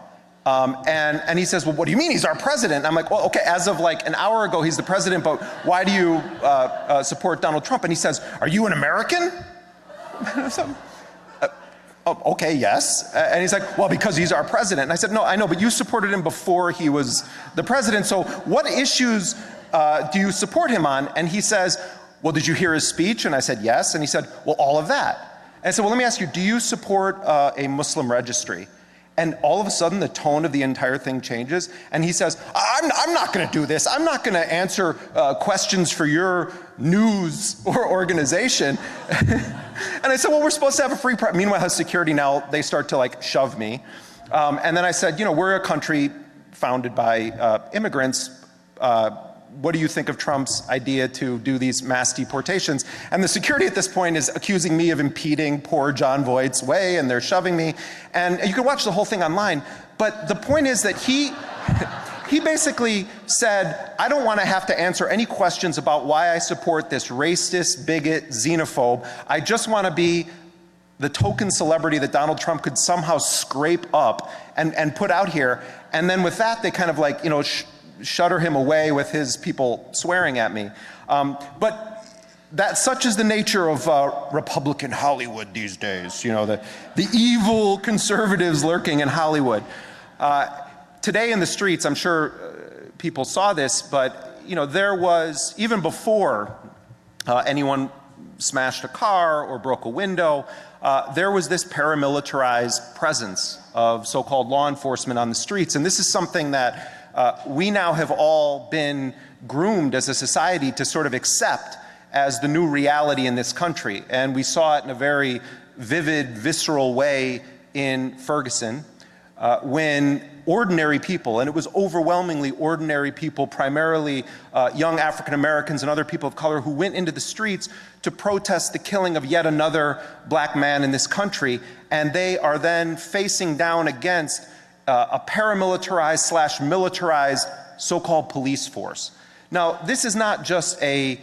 And he says, well, what do you mean? He's our president. And I'm like, well, okay, as of like an hour ago, he's the president, but why do you support Donald Trump? And he says, are you an American? Okay, yes. And he's like, well, because he's our president. And I said, no, I know, but you supported him before he was the president. So what issues do you support him on? And he says, well, did you hear his speech? And I said, yes. And he said, well, all of that. And I said, well, let me ask you, do you support a Muslim registry? And all of a sudden, the tone of the entire thing changes. And he says, I'm not going to do this. I'm not going to answer questions for your news or organization. And I said, well, we're supposed to have a free press. Meanwhile, his security now, they start to like shove me. And then I said, we're a country founded by immigrants. What do you think of Trump's idea to do these mass deportations? And the security at this point is accusing me of impeding poor John Voight's way, and they're shoving me. And you can watch the whole thing online. But the point is that he basically said, I don't want to have to answer any questions about why I support this racist, bigot, xenophobe. I just want to be the token celebrity that Donald Trump could somehow scrape up and put out here. And then with that, they kind of like, shudder him away with his people swearing at me. But such is the nature of Republican Hollywood these days, the evil conservatives lurking in Hollywood. Today in the streets, I'm sure people saw this, but there was, even before anyone smashed a car or broke a window, there was this paramilitarized presence of so-called law enforcement on the streets. And this is something that we now have all been groomed as a society to sort of accept as the new reality in this country. And we saw it in a very vivid, visceral way in Ferguson when ordinary people, and it was overwhelmingly ordinary people, primarily young African Americans and other people of color, who went into the streets to protest the killing of yet another black man in this country. And they are then facing down against a paramilitarized / militarized so-called police force. Now, this is not just a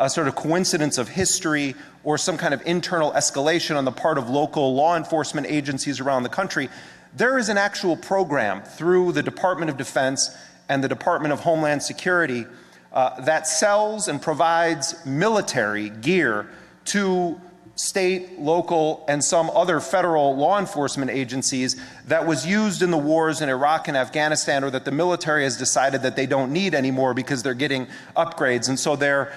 sort of coincidence of history or some kind of internal escalation on the part of local law enforcement agencies around the country. There is an actual program through the Department of Defense and the Department of Homeland Security that sells and provides military gear to state, local, and some other federal law enforcement agencies that was used in the wars in Iraq and Afghanistan, or that the military has decided that they don't need anymore because they're getting upgrades. And so they're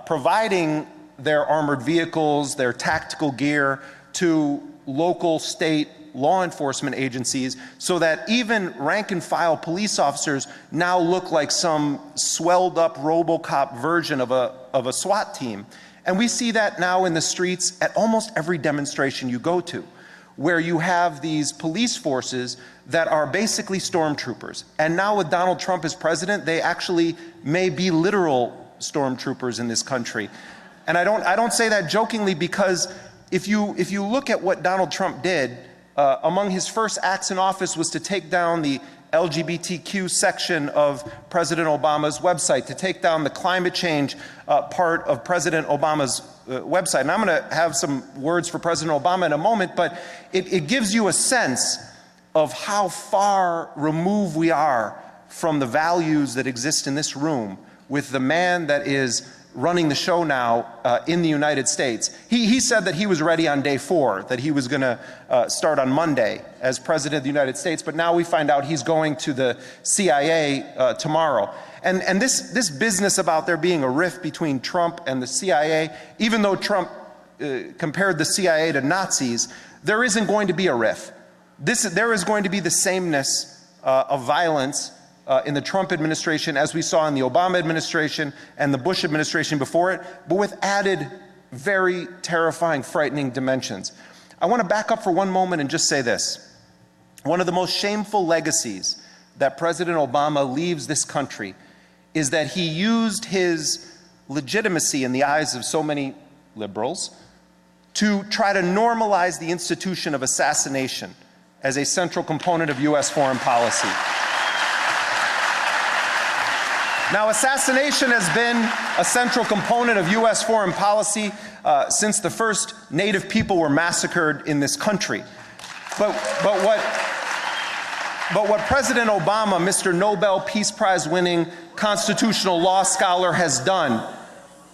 providing their armored vehicles, their tactical gear to local, state law enforcement agencies, so that even rank and file police officers now look like some swelled up RoboCop version of a SWAT team. And we see that now in the streets at almost every demonstration you go to, where you have these police forces that are basically stormtroopers. And now with Donald Trump as president, they actually may be literal stormtroopers in this country. And I don't say that jokingly, because if you look at what Donald Trump did, among his first acts in office was to take down the LGBTQ section of President Obama's website, to take down the climate change part of President Obama's website. And I'm going to have some words for President Obama in a moment, but it gives you a sense of how far removed we are from the values that exist in this room with the man that is running the show now in the United States. He said that he was ready on day 4, that he was going to start on Monday as President of the United States, but now we find out he's going to the CIA tomorrow. And this business about there being a rift between Trump and the CIA, even though Trump compared the CIA to Nazis, there isn't going to be a rift. There is going to be the sameness of violence in the Trump administration as we saw in the Obama administration and the Bush administration before it, but with added, very terrifying, frightening dimensions. I want to back up for one moment and just say this. One of the most shameful legacies that President Obama leaves this country is that he used his legitimacy in the eyes of so many liberals to try to normalize the institution of assassination as a central component of U.S. foreign policy. Now, assassination has been a central component of U.S. foreign policy since the first Native people were massacred in this country. But what President Obama, Mr. Nobel Peace Prize winning constitutional law scholar, has done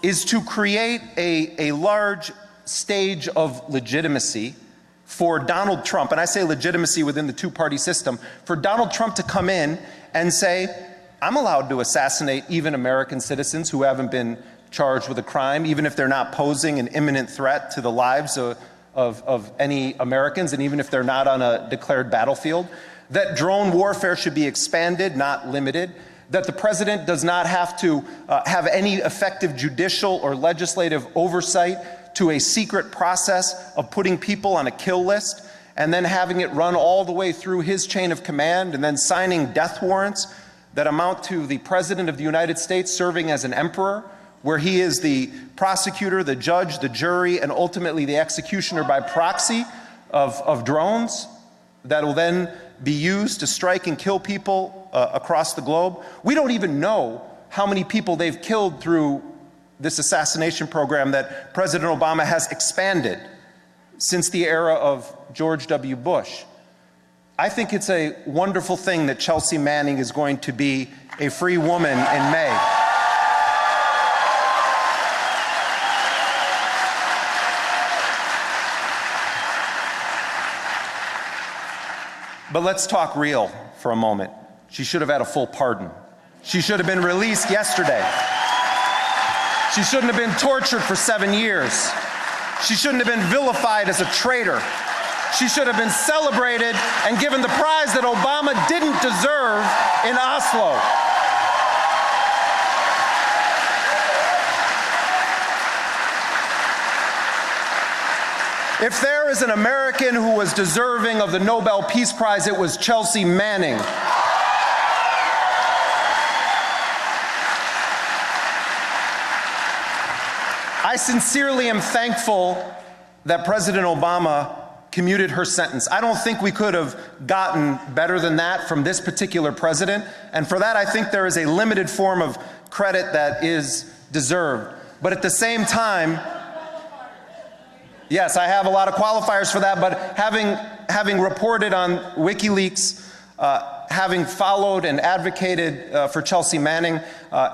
is to create a large stage of legitimacy for Donald Trump, and I say legitimacy within the two-party system, for Donald Trump to come in and say, I'm allowed to assassinate even American citizens who haven't been charged with a crime, even if they're not posing an imminent threat to the lives of any Americans, and even if they're not on a declared battlefield. That drone warfare should be expanded, not limited. That the president does not have to have any effective judicial or legislative oversight to a secret process of putting people on a kill list and then having it run all the way through his chain of command and then signing death warrants that amount to the President of the United States serving as an emperor, where he is the prosecutor, the judge, the jury, and ultimately the executioner by proxy of drones that will then be used to strike and kill people across the globe. We don't even know how many people they've killed through this assassination program that President Obama has expanded since the era of George W. Bush. I think it's a wonderful thing that Chelsea Manning is going to be a free woman in May. But let's talk real for a moment. She should have had a full pardon. She should have been released yesterday. She shouldn't have been tortured for 7 years. She shouldn't have been vilified as a traitor. She should have been celebrated and given the prize that Obama didn't deserve in Oslo. If there is an American who was deserving of the Nobel Peace Prize, it was Chelsea Manning. I sincerely am thankful that President Obama commuted her sentence. I don't think we could have gotten better than that from this particular president, and for that I think there is a limited form of credit that is deserved. But at the same time, yes, I have a lot of qualifiers for that, but having reported on WikiLeaks, having followed and advocated for Chelsea Manning,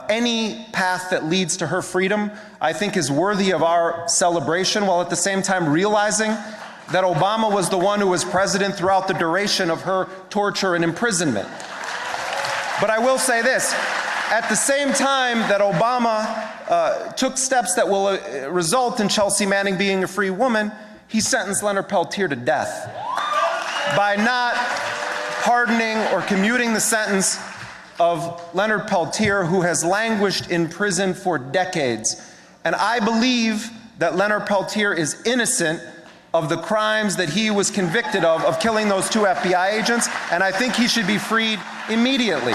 any path that leads to her freedom, I think is worthy of our celebration, while at the same time realizing that Obama was the one who was president throughout the duration of her torture and imprisonment. But I will say this, at the same time that Obama took steps that will result in Chelsea Manning being a free woman, he sentenced Leonard Peltier to death by not pardoning or commuting the sentence of Leonard Peltier, who has languished in prison for decades. And I believe that Leonard Peltier is innocent of the crimes that he was convicted of killing those 2 FBI agents, and I think he should be freed immediately.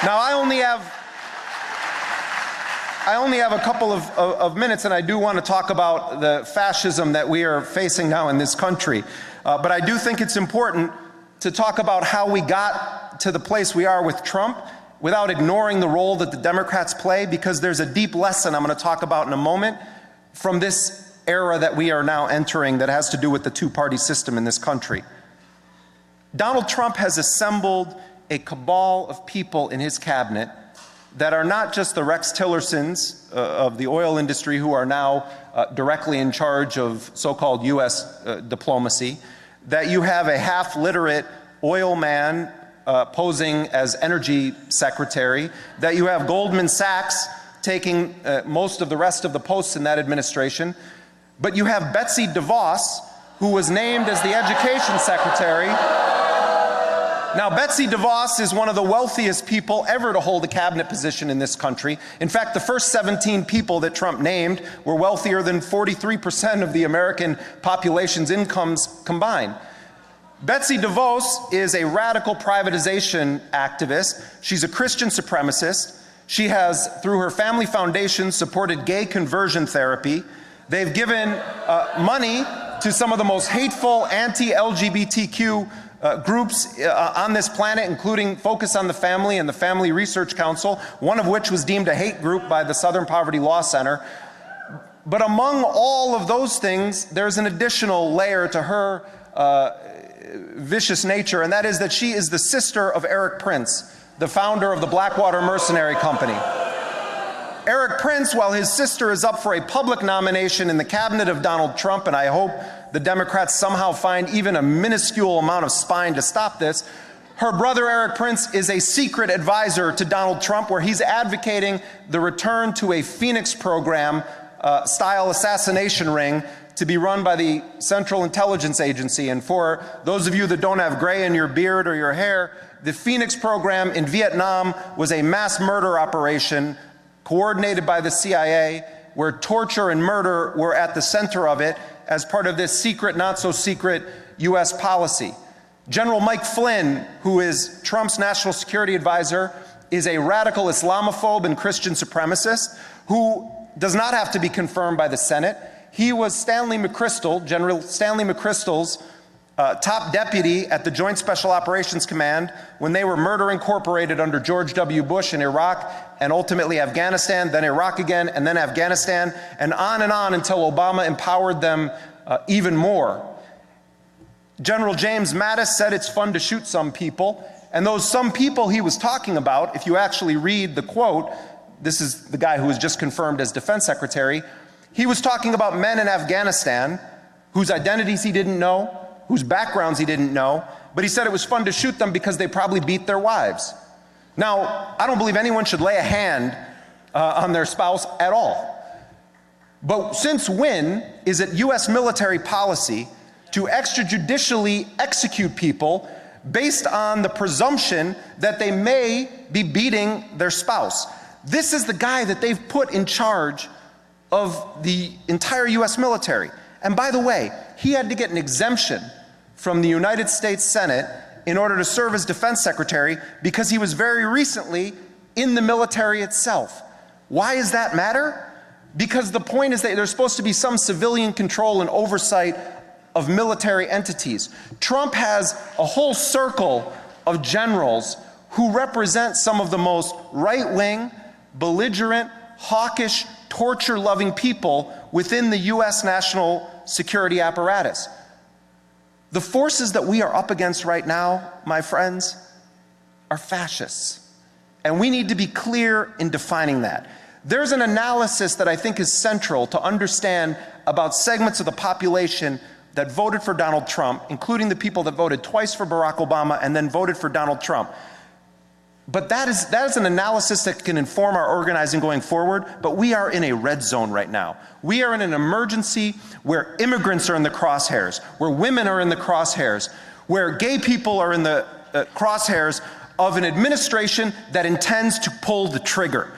Now, I only have a couple of minutes, and I do want to talk about the fascism that we are facing now in this country. But I do think it's important to talk about how we got to the place we are with Trump without ignoring the role that the Democrats play, because there's a deep lesson I'm going to talk about in a moment from this era that we are now entering that has to do with the two-party system in this country. Donald Trump has assembled a cabal of people in his cabinet that are not just the Rex Tillersons of the oil industry who are now directly in charge of so-called US diplomacy, that you have a half-literate oil man posing as energy secretary, that you have Goldman Sachs taking most of the rest of the posts in that administration, but you have Betsy DeVos, who was named as the education secretary. Now, Betsy DeVos is one of the wealthiest people ever to hold a cabinet position in this country. In fact, the first 17 people that Trump named were wealthier than 43% of the American population's incomes combined. Betsy DeVos is a radical privatization activist. She's a Christian supremacist. She has, through her family foundation, supported gay conversion therapy. They've given money to some of the most hateful anti-LGBTQ groups on this planet, including Focus on the Family and the Family Research Council, one of which was deemed a hate group by the Southern Poverty Law Center. But among all of those things, there's an additional layer to her vicious nature, and that is that she is the sister of Eric Prince, the founder of the Blackwater Mercenary Company. Eric Prince, while his sister is up for a public nomination in the cabinet of Donald Trump, and I hope the Democrats somehow find even a minuscule amount of spine to stop this, her brother Eric Prince is a secret advisor to Donald Trump, where he's advocating the return to a Phoenix program style assassination ring to be run by the Central Intelligence Agency. And for those of you that don't have gray in your beard or your hair, the Phoenix program in Vietnam was a mass murder operation coordinated by the CIA, where torture and murder were at the center of it as part of this secret, not so secret US policy. General Mike Flynn, who is Trump's national security advisor, is a radical Islamophobe and Christian supremacist who does not have to be confirmed by the Senate. He was Stanley McChrystal, General Stanley McChrystal's top deputy at the Joint Special Operations Command when they were Murder Incorporated under George W. Bush in Iraq and ultimately Afghanistan, then Iraq again, and then Afghanistan, and on until Obama empowered them even more. General James Mattis said it's fun to shoot some people, and those some people he was talking about, if you actually read the quote, this is the guy who was just confirmed as defense secretary, he was talking about men in Afghanistan whose identities he didn't know, whose backgrounds he didn't know, but he said it was fun to shoot them because they probably beat their wives. Now, I don't believe anyone should lay a hand on their spouse at all. But since when is it US military policy to extrajudicially execute people based on the presumption that they may be beating their spouse? This is the guy that they've put in charge of the entire US military. And by the way, he had to get an exemption from the United States Senate in order to serve as defense secretary because he was very recently in the military itself. Why does that matter? Because the point is that there's supposed to be some civilian control and oversight of military entities. Trump has a whole circle of generals who represent some of the most right-wing, belligerent, hawkish, torture-loving people within the US national security apparatus. The forces that we are up against right now, my friends, are fascists. And we need to be clear in defining that. There's an analysis that I think is central to understand about segments of the population that voted for Donald Trump, including the people that voted twice for Barack Obama and then voted for Donald Trump. But that is an analysis that can inform our organizing going forward, but we are in a red zone right now. We are in an emergency where immigrants are in the crosshairs, where women are in the crosshairs, where gay people are in the crosshairs of an administration that intends to pull the trigger.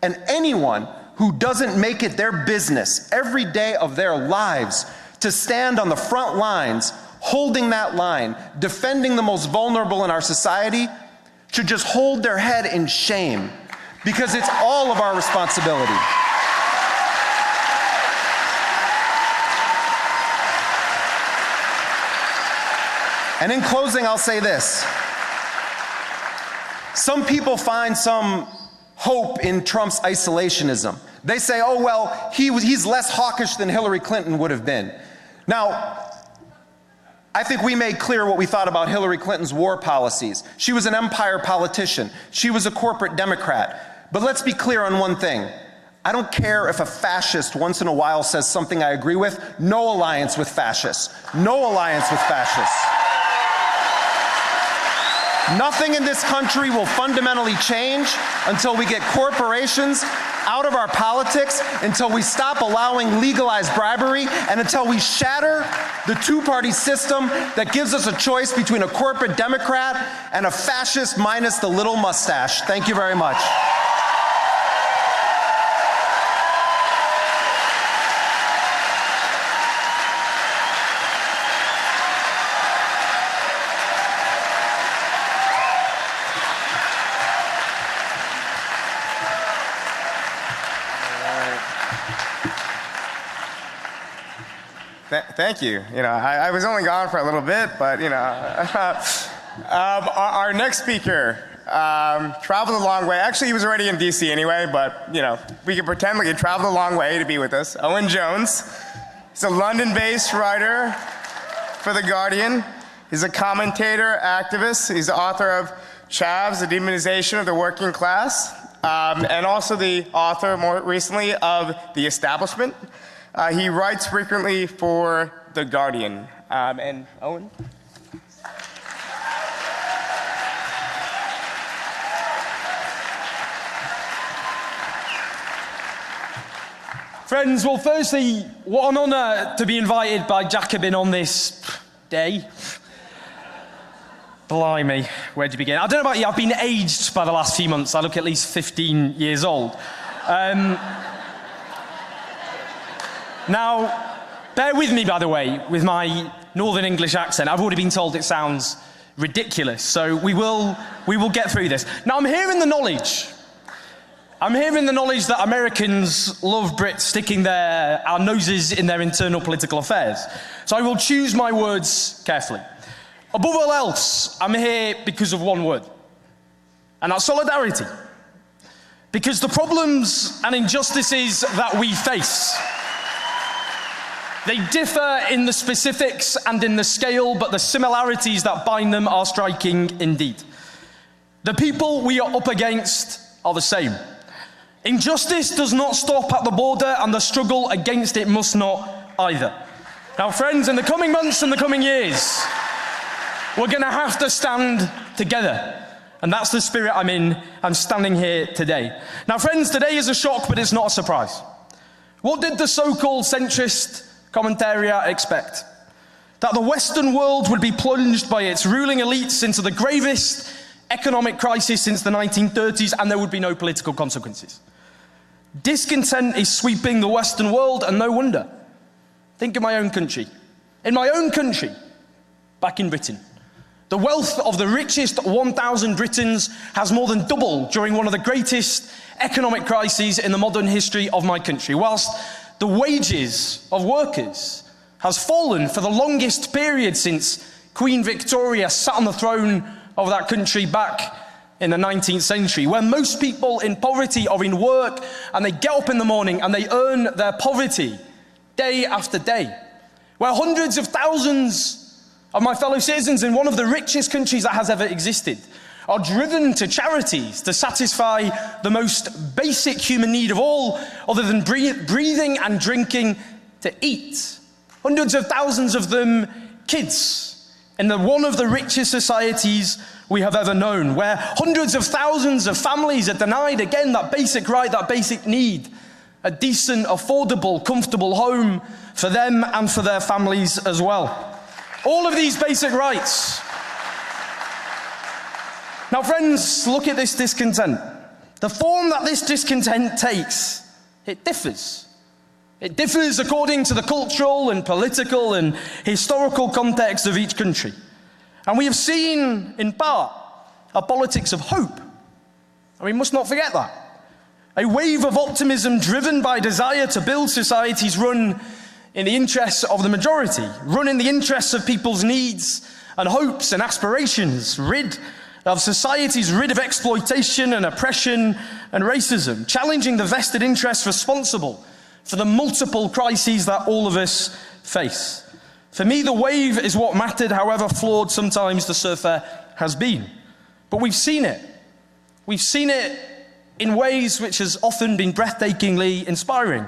And anyone who doesn't make it their business every day of their lives to stand on the front lines, holding that line, defending the most vulnerable in our society, should just hold their head in shame, because it's all of our responsibility. And in closing, I'll say this. Some people find some hope in Trump's isolationism. They say, oh, well, he's less hawkish than Hillary Clinton would have been. Now, I think we made clear what we thought about Hillary Clinton's war policies. She was an empire politician. She was a corporate Democrat. But let's be clear on one thing. I don't care if a fascist once in a while says something I agree with. No alliance with fascists. No alliance with fascists. Nothing in this country will fundamentally change until we get corporations out of our politics, until we stop allowing legalized bribery, and until we shatter the two-party system that gives us a choice between a corporate Democrat and a fascist minus the little mustache. Thank you very much. Thank you. I was only gone for a little bit, but our next speaker traveled a long way. Actually, he was already in DC anyway, but we can pretend like he traveled a long way to be with us. Owen Jones. He's a London-based writer for The Guardian. He's a commentator, activist. He's the author of Chavs, The Demonization of the Working Class, and also the author, more recently, of The Establishment. He writes frequently for The Guardian. And Owen? Friends, well, firstly, what an honor to be invited by Jacobin on this day. Blimey, where'd you begin? I don't know about you, I've been aged by the last few months. I look at least 15 years old. Now, bear with me, by the way, with my Northern English accent. I've already been told it sounds ridiculous, so we will get through this. Now, I'm hearing the knowledge that Americans love Brits sticking our noses in their internal political affairs. So I will choose my words carefully. Above all else, I'm here because of one word, and that's solidarity. Because the problems and injustices that we face, they differ in the specifics and in the scale, but the similarities that bind them are striking indeed. The people we are up against are the same. Injustice does not stop at the border, and the struggle against it must not either. Now, friends, in the coming months and the coming years, we're going to have to stand together. And that's the spirit I'm in. I'm standing here today. Now, friends, today is a shock, but it's not a surprise. What did the so-called centrist commentariat expect? That the Western world would be plunged by its ruling elites into the gravest economic crisis since the 1930s, and there would be no political consequences. Discontent is sweeping the Western world, and no wonder. Think of my own country. In my own country, back in Britain, the wealth of the richest 1,000 Britons has more than doubled during one of the greatest economic crises in the modern history of my country, whilst the wages of workers has fallen for the longest period since Queen Victoria sat on the throne of that country back in the 19th century, where most people in poverty are in work and they get up in the morning and they earn their poverty day after day, where hundreds of thousands of my fellow citizens in one of the richest countries that has ever existed are driven to charities to satisfy the most basic human need of all, other than breathing and drinking, to eat. Hundreds of thousands of them kids in one of the richest societies we have ever known, where hundreds of thousands of families are denied, again, that basic right, that basic need, a decent, affordable, comfortable home for them and for their families as well. All of these basic rights. Now, friends, look at this discontent. The form that this discontent takes, it differs. It differs according to the cultural and political and historical context of each country. And we have seen, in part, a politics of hope. And we must not forget that. A wave of optimism driven by desire to build societies run in the interests of the majority, run in the interests of people's needs and hopes and aspirations, rid of societies rid of exploitation and oppression and racism, challenging the vested interests responsible for the multiple crises that all of us face. For me, the wave is what mattered, however flawed sometimes the surfer has been. But we've seen it. We've seen it in ways which has often been breathtakingly inspiring.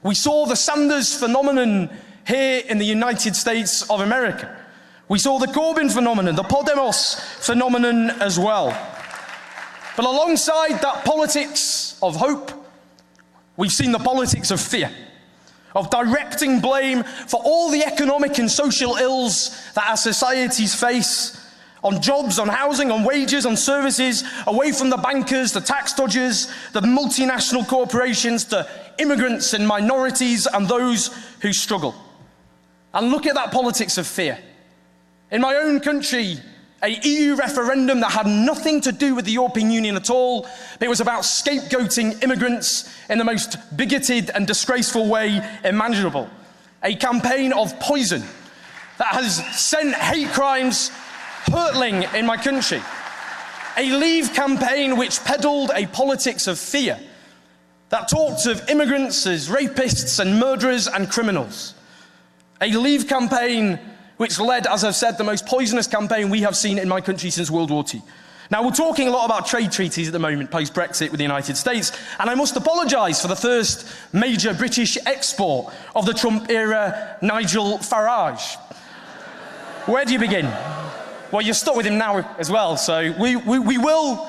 We saw the Sanders phenomenon here in the United States of America. We saw the Corbyn phenomenon, the Podemos phenomenon as well. But alongside that politics of hope, we've seen the politics of fear, of directing blame for all the economic and social ills that our societies face, on jobs, on housing, on wages, on services, away from the bankers, the tax dodgers, the multinational corporations, to immigrants and minorities and those who struggle. And look at that politics of fear. In my own country, an EU referendum that had nothing to do with the European Union at all. It was about scapegoating immigrants in the most bigoted and disgraceful way imaginable. A campaign of poison that has sent hate crimes hurtling in my country. A Leave campaign which peddled a politics of fear that talked of immigrants as rapists and murderers and criminals. A Leave campaign which led, as I've said, the most poisonous campaign we have seen in my country since World War II. Now, we're talking a lot about trade treaties at the moment, post-Brexit with the United States, and I must apologise for the first major British export of the Trump-era Nigel Farage. Where do you begin? Well, you're stuck with him now as well, so we will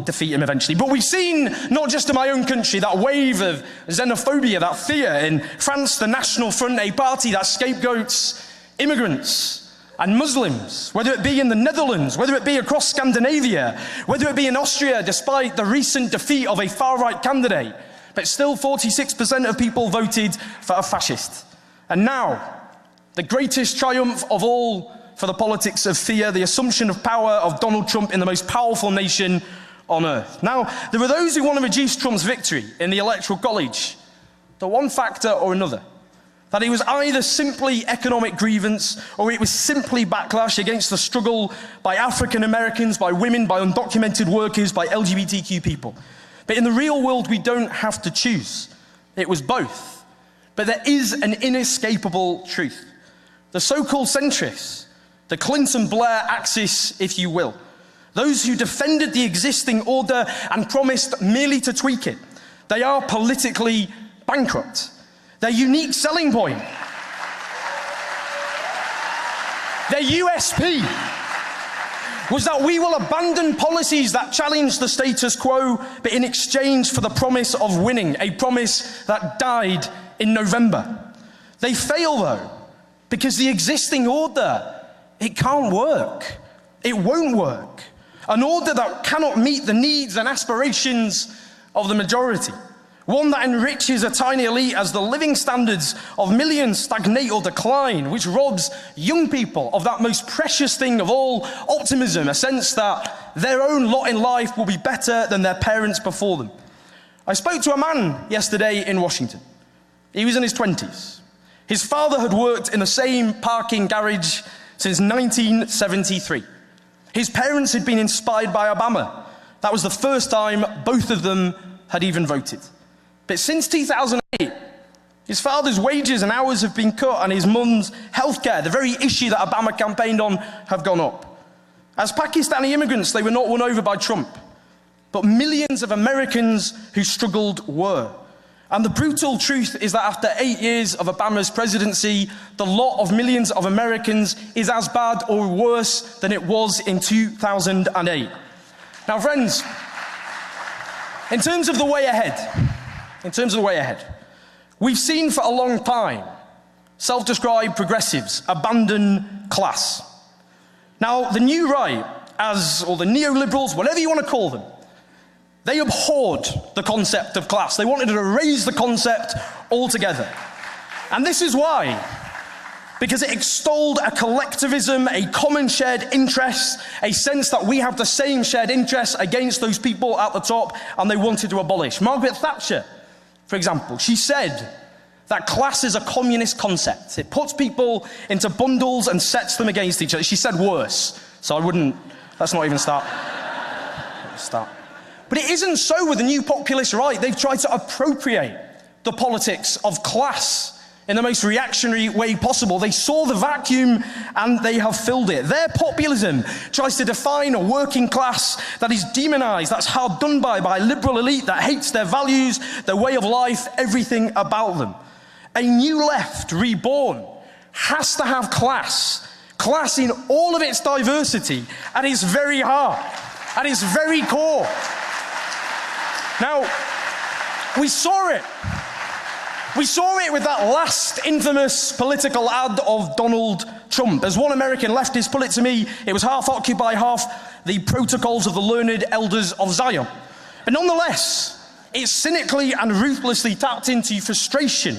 defeat him eventually. But we've seen, not just in my own country, that wave of xenophobia, that fear. In France, the National Front, a party that scapegoats immigrants and Muslims, whether it be in the Netherlands, whether it be across Scandinavia, whether it be in Austria, despite the recent defeat of a far-right candidate. But still 46% of people voted for a fascist. And now, the greatest triumph of all for the politics of fear, the assumption of power of Donald Trump in the most powerful nation on earth. Now, there are those who want to reduce Trump's victory in the Electoral College to one factor or another. That it was either simply economic grievance or it was simply backlash against the struggle by African Americans, by women, by undocumented workers, by LGBTQ people. But in the real world, we don't have to choose. It was both. But there is an inescapable truth. The so-called centrists, the Clinton-Blair axis, if you will, those who defended the existing order and promised merely to tweak it, they are politically bankrupt. Their unique selling point, their USP, was that we will abandon policies that challenge the status quo, but in exchange for the promise of winning, a promise that died in November. They fail, though, because the existing order, it can't work. It won't work. An order that cannot meet the needs and aspirations of the majority. One that enriches a tiny elite as the living standards of millions stagnate or decline, which robs young people of that most precious thing of all, optimism, a sense that their own lot in life will be better than their parents before them. I spoke to a man yesterday in Washington. He was in his 20s. His father had worked in the same parking garage since 1973. His parents had been inspired by Obama. That was the first time both of them had even voted. But since 2008, his father's wages and hours have been cut and his mum's healthcare, the very issue that Obama campaigned on, have gone up. As Pakistani immigrants, they were not won over by Trump, but millions of Americans who struggled were. And the brutal truth is that after 8 years of Obama's presidency, the lot of millions of Americans is as bad or worse than it was in 2008. Now, friends, in terms of the way ahead, we've seen for a long time self-described progressives abandon class. Now, the new right, or the neoliberals, whatever you want to call them, they abhorred the concept of class. They wanted to erase the concept altogether. And this is why. Because it extolled a collectivism, a common shared interest, a sense that we have the same shared interests against those people at the top, and they wanted to abolish. Margaret Thatcher, for example, she said that class is a communist concept. It puts people into bundles and sets them against each other. She said worse, so let's not even start. But it isn't so with the new populist right. They've tried to appropriate the politics of class in the most reactionary way possible. They saw the vacuum and they have filled it. Their populism tries to define a working class that is demonized, that's hard done by a liberal elite that hates their values, their way of life, everything about them. A new left, reborn, has to have class in all of its diversity at its very heart, at its very core. Now, we saw it. We saw it with that last infamous political ad of Donald Trump. As one American leftist put it to me, it was half Occupy, half the protocols of the learned elders of Zion. But nonetheless, it cynically and ruthlessly tapped into frustration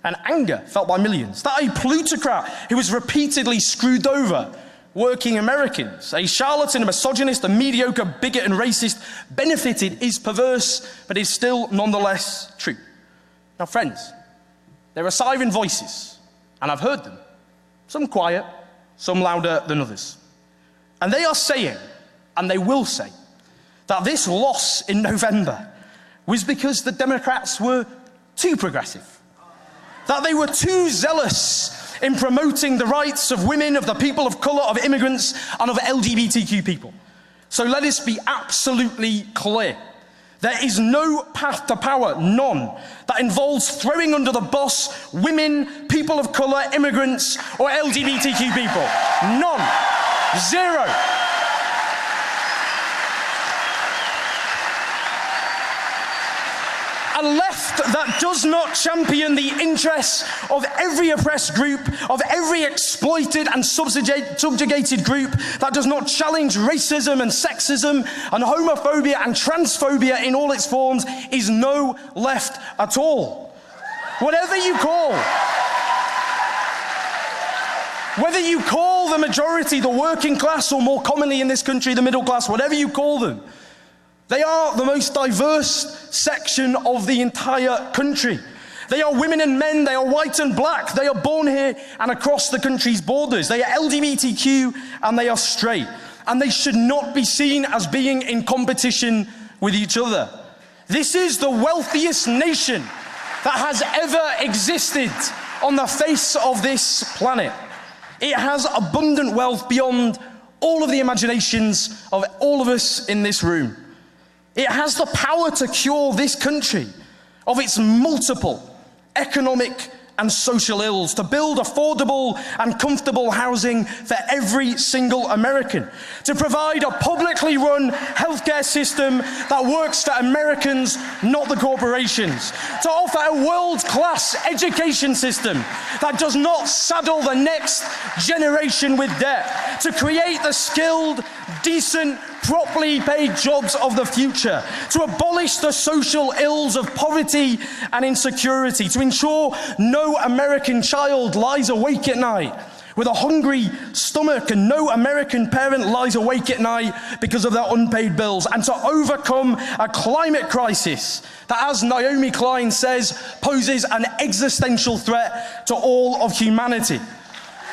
and anger felt by millions. That a plutocrat who has repeatedly screwed over working Americans, a charlatan, a misogynist, a mediocre bigot and racist, benefited is perverse, but is still nonetheless true. Now, friends, there are siren voices, and I've heard them, some quiet, some louder than others. And they are saying, and they will say, that this loss in November was because the Democrats were too progressive, that they were too zealous in promoting the rights of women, of the people of color, of immigrants, and of LGBTQ people. So let us be absolutely clear. There is no path to power, none, that involves throwing under the bus women, people of color, immigrants, or LGBTQ people. None. Zero. A left that does not champion the interests of every oppressed group, of every exploited and subjugated group, that does not challenge racism and sexism and homophobia and transphobia in all its forms, is no left at all. Whatever you call, whether you call the majority the working class, or more commonly in this country the middle class, whatever you call them, they are the most diverse section of the entire country. They are women and men, they are white and black, they are born here and across the country's borders. They are LGBTQ and they are straight. And they should not be seen as being in competition with each other. This is the wealthiest nation that has ever existed on the face of this planet. It has abundant wealth beyond all of the imaginations of all of us in this room. It has the power to cure this country of its multiple economic and social ills, to build affordable and comfortable housing for every single American, to provide a publicly run healthcare system that works for Americans, not the corporations, to offer a world-class education system that does not saddle the next generation with debt, to create the skilled, decent, properly paid jobs of the future, to abolish the social ills of poverty and insecurity, to ensure no American child lies awake at night with a hungry stomach and no American parent lies awake at night because of their unpaid bills, and to overcome a climate crisis that, as Naomi Klein says, poses an existential threat to all of humanity.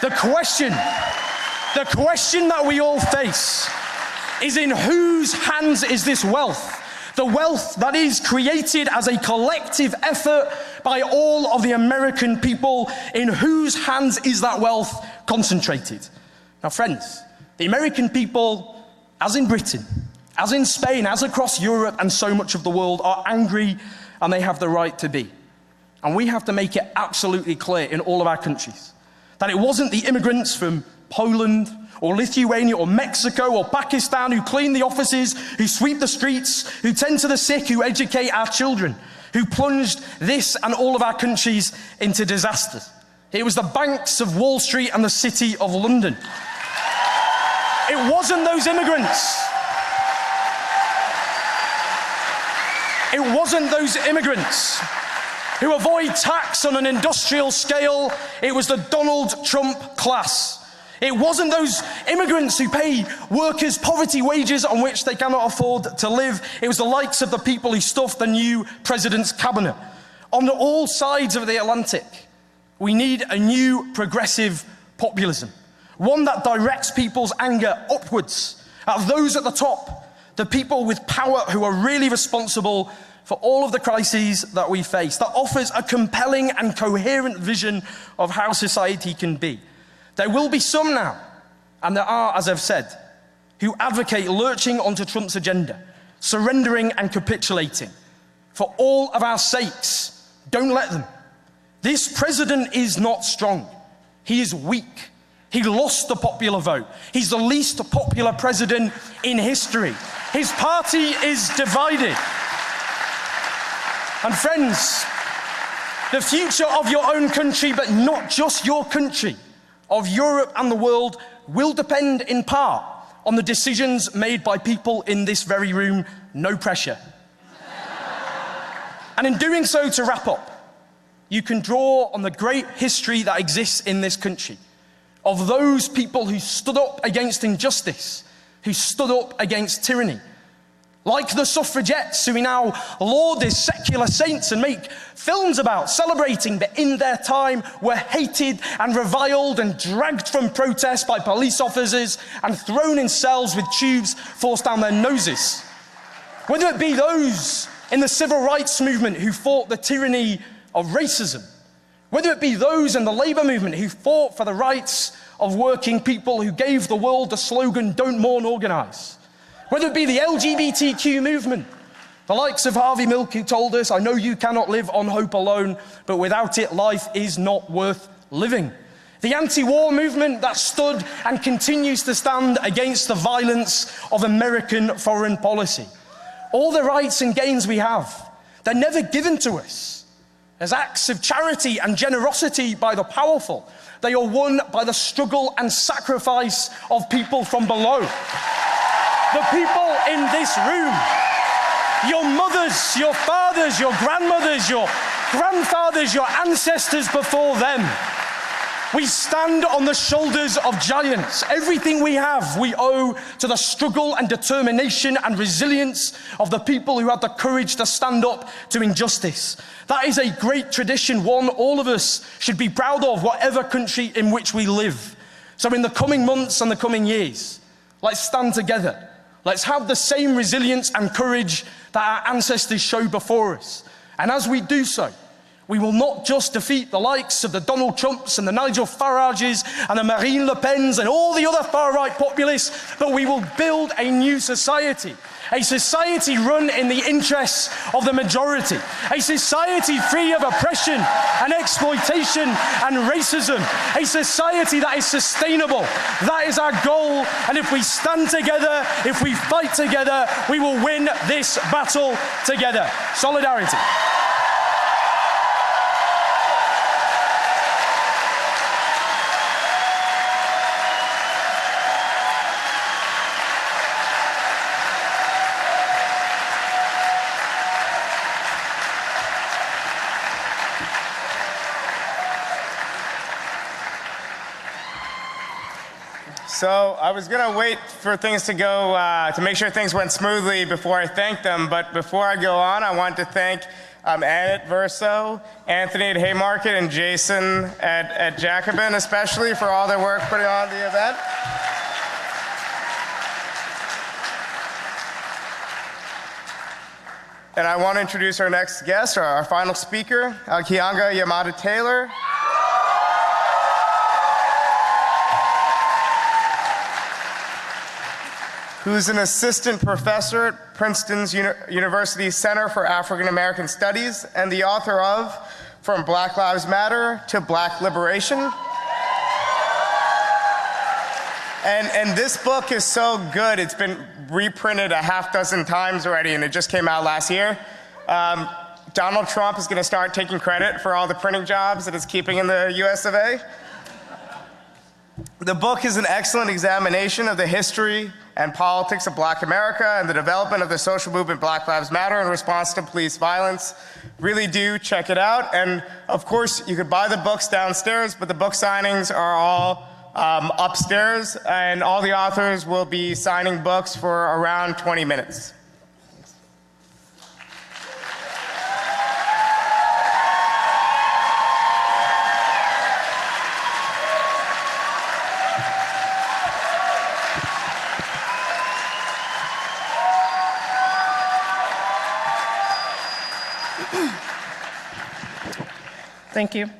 The question that we all face is, in whose hands is this wealth? The wealth that is created as a collective effort by all of the American people. In whose hands is that wealth concentrated? Now, friends, the American people, as in Britain, as in Spain, as across Europe and so much of the world, are angry, and they have the right to be. And we have to make it absolutely clear in all of our countries that it wasn't the immigrants from Poland or Lithuania or Mexico or Pakistan who clean the offices, who sweep the streets, who tend to the sick, who educate our children, who plunged this and all of our countries into disaster. It was the banks of Wall Street and the city of London. It wasn't those immigrants. It wasn't those immigrants who avoid tax on an industrial scale. It was the Donald Trump class. It wasn't those immigrants who pay workers poverty wages on which they cannot afford to live. It was the likes of the people who stuffed the new president's cabinet. On all sides of the Atlantic, we need a new progressive populism, one that directs people's anger upwards at those at the top, the people with power who are really responsible for all of the crises that we face, that offers a compelling and coherent vision of how society can be. There will be some now, and there are, as I've said, who advocate lurching onto Trump's agenda, surrendering and capitulating. For all of our sakes, don't let them. This president is not strong. He is weak. He lost the popular vote. He's the least popular president in history. His party is divided. And friends, the future of your own country, but not just your country, of Europe and the world, will depend in part on the decisions made by people in this very room. No pressure. And in doing so, to wrap up, you can draw on the great history that exists in this country of those people who stood up against injustice, who stood up against tyranny. Like the suffragettes, who we now laud as secular saints and make films about, celebrating, but in their time were hated and reviled and dragged from protest by police officers and thrown in cells with tubes forced down their noses. Whether it be those in the civil rights movement who fought the tyranny of racism, whether it be those in the labor movement who fought for the rights of working people, who gave the world the slogan, "Don't mourn, organize," whether it be the LGBTQ movement, the likes of Harvey Milk, who told us, "I know you cannot live on hope alone, but without it, life is not worth living." The anti-war movement that stood and continues to stand against the violence of American foreign policy. All the rights and gains we have, they're never given to us as acts of charity and generosity by the powerful. They are won by the struggle and sacrifice of people from below. The people in this room, your mothers, your fathers, your grandmothers, your grandfathers, your ancestors before them. We stand on the shoulders of giants. Everything we have, we owe to the struggle and determination and resilience of the people who had the courage to stand up to injustice. That is a great tradition, one all of us should be proud of, whatever country in which we live. So in the coming months and the coming years, let's stand together. Let's have the same resilience and courage that our ancestors showed before us. And as we do so, we will not just defeat the likes of the Donald Trumps and the Nigel Farages and the Marine Le Pens and all the other far-right populists, but we will build a new society. A society run in the interests of the majority. A society free of oppression and exploitation and racism. A society that is sustainable. That is our goal. And if we stand together, if we fight together, we will win this battle together. Solidarity. So I was going to wait for things to go, to make sure things went smoothly before I thank them. But before I go on, I want to thank Annette Verso, Anthony at Haymarket, and Jason at Jacobin, especially for all their work putting on the event. And I want to introduce our next guest, our final speaker, Kianga-Yamaha Taylor. Who's an assistant professor at Princeton's University Center for African American Studies and the author of From Black Lives Matter to Black Liberation. And this book is so good, it's been reprinted a half dozen times already, and it just came out last year. Donald Trump is going to start taking credit for all the printing jobs that it's keeping in the US of A. The book is an excellent examination of the history and politics of Black America and the development of the social movement Black Lives Matter in response to police violence. Really do check it out. And of course, you could buy the books downstairs, but the book signings are all upstairs, and all the authors will be signing books for around 20 minutes. Thank you.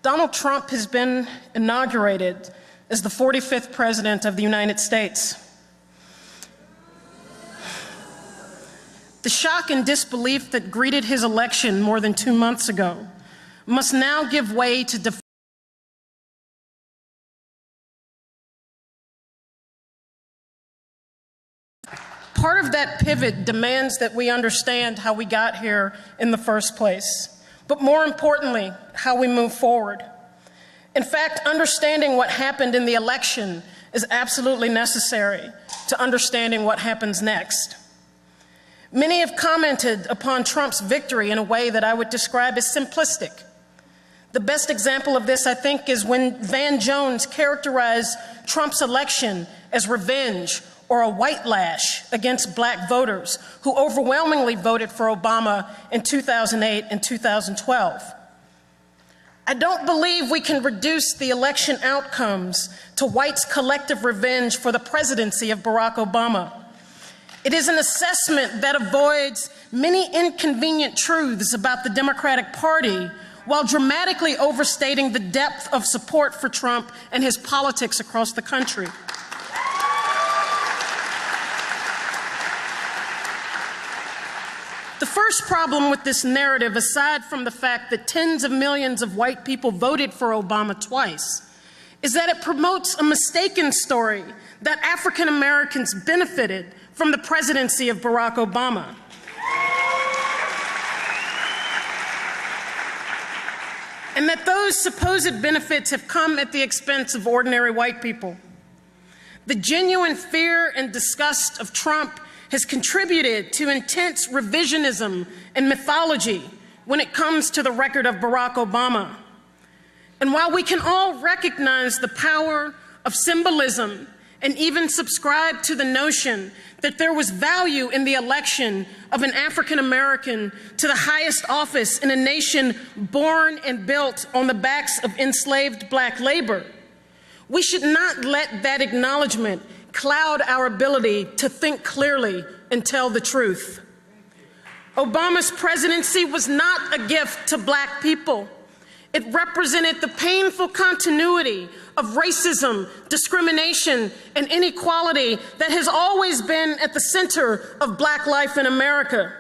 Donald Trump has been inaugurated as the 45th President of the United States. The shock and disbelief that greeted his election more than 2 months ago must now give way to Part of that pivot demands that we understand how we got here in the first place, but more importantly, how we move forward. In fact, understanding what happened in the election is absolutely necessary to understanding what happens next. Many have commented upon Trump's victory in a way that I would describe as simplistic. The best example of this, I think, is when Van Jones characterized Trump's election as revenge or a white lash against black voters who overwhelmingly voted for Obama in 2008 and 2012. I don't believe we can reduce the election outcomes to whites' collective revenge for the presidency of Barack Obama. It is an assessment that avoids many inconvenient truths about the Democratic Party while dramatically overstating the depth of support for Trump and his politics across the country. The first problem with this narrative, aside from the fact that tens of millions of white people voted for Obama twice, is that it promotes a mistaken story that African Americans benefited from the presidency of Barack Obama. And that those supposed benefits have come at the expense of ordinary white people. The genuine fear and disgust of Trump has contributed to intense revisionism and mythology when it comes to the record of Barack Obama. And while we can all recognize the power of symbolism and even subscribe to the notion that there was value in the election of an African American to the highest office in a nation born and built on the backs of enslaved black labor, we should not let that acknowledgement cloud our ability to think clearly and tell the truth. Obama's presidency was not a gift to black people. It represented the painful continuity of racism, discrimination, and inequality that has always been at the center of black life in America.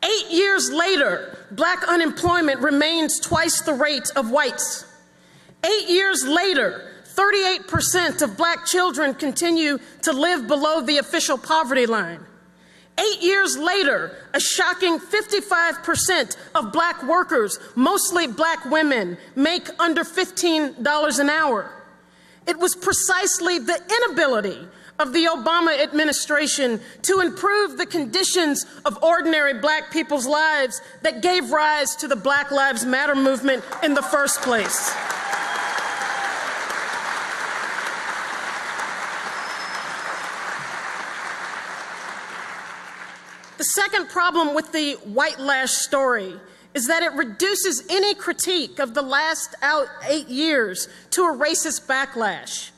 8 years later, black unemployment remains twice the rate of whites. 8 years later, 38% of black children continue to live below the official poverty line. 8 years later, a shocking 55% of black workers, mostly black women, make under $15 an hour. It was precisely the inability of the Obama administration to improve the conditions of ordinary black people's lives that gave rise to the Black Lives Matter movement in the first place. The second problem with the white lash story is that it reduces any critique of the last 8 years to a racist backlash.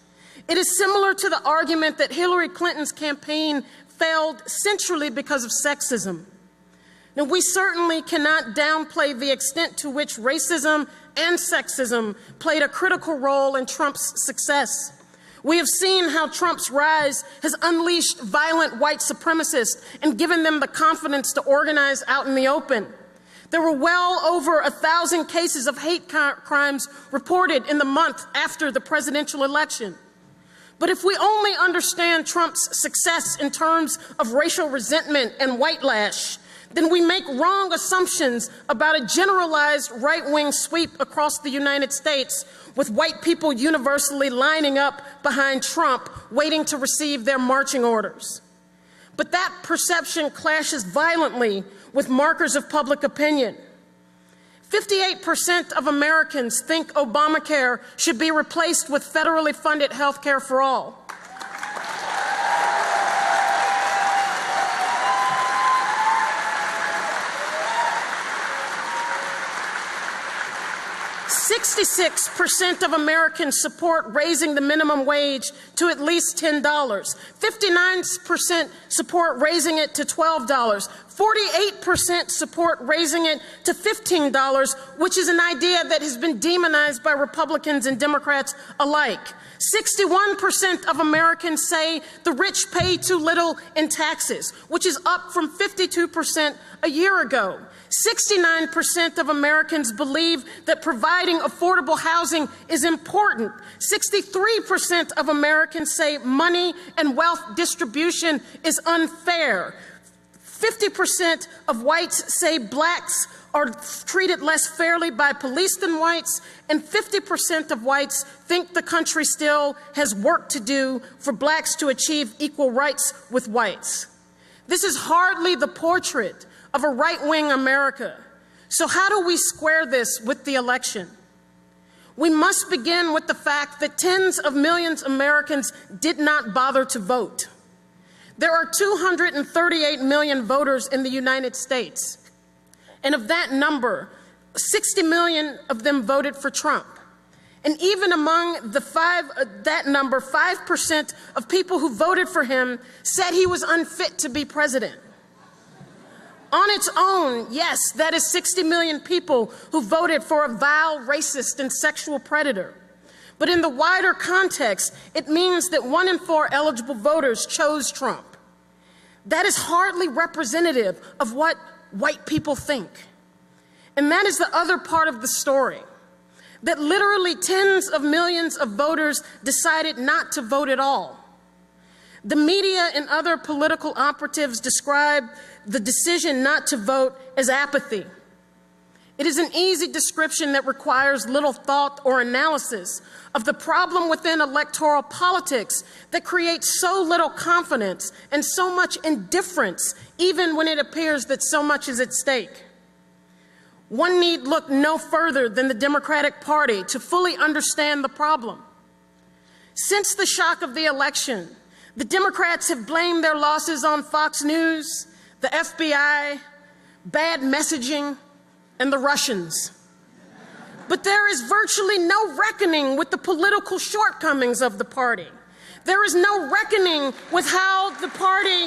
It is similar to the argument that Hillary Clinton's campaign failed centrally because of sexism. Now, we certainly cannot downplay the extent to which racism and sexism played a critical role in Trump's success. We have seen how Trump's rise has unleashed violent white supremacists and given them the confidence to organize out in the open. There were well over 1,000 cases of hate crimes reported in the month after the presidential election. But if we only understand Trump's success in terms of racial resentment and white lash, then we make wrong assumptions about a generalized right-wing sweep across the United States, with white people universally lining up behind Trump, waiting to receive their marching orders. But that perception clashes violently with markers of public opinion. 58% of Americans think Obamacare should be replaced with federally funded health care for all. 66% of Americans support raising the minimum wage to at least $10. 59% support raising it to $12. 48% support raising it to $15, which is an idea that has been demonized by Republicans and Democrats alike. 61% of Americans say the rich pay too little in taxes, which is up from 52% a year ago. 69% of Americans believe that providing affordable housing is important. 63% of Americans say money and wealth distribution is unfair. 50% of whites say blacks are treated less fairly by police than whites, and 50% of whites think the country still has work to do for blacks to achieve equal rights with whites. This is hardly the portrait of a right-wing America. So how do we square this with the election? We must begin with the fact that tens of millions of Americans did not bother to vote. There are 238 million voters in the United States. And of that number, 60 million of them voted for Trump. And even among that number, 5% of people who voted for him said he was unfit to be president. On its own, yes, that is 60 million people who voted for a vile, racist, and sexual predator. But in the wider context, it means that 1 in 4 eligible voters chose Trump. That is hardly representative of what white people think. And that is the other part of the story, that literally tens of millions of voters decided not to vote at all. The media and other political operatives describe the decision not to vote as apathy. It is an easy description that requires little thought or analysis of the problem within electoral politics that creates so little confidence and so much indifference, even when it appears that so much is at stake. One need look no further than the Democratic Party to fully understand the problem. Since the shock of the election, the Democrats have blamed their losses on Fox News, the FBI, bad messaging, and the Russians. But there is virtually no reckoning with the political shortcomings of the party. There is no reckoning with how the party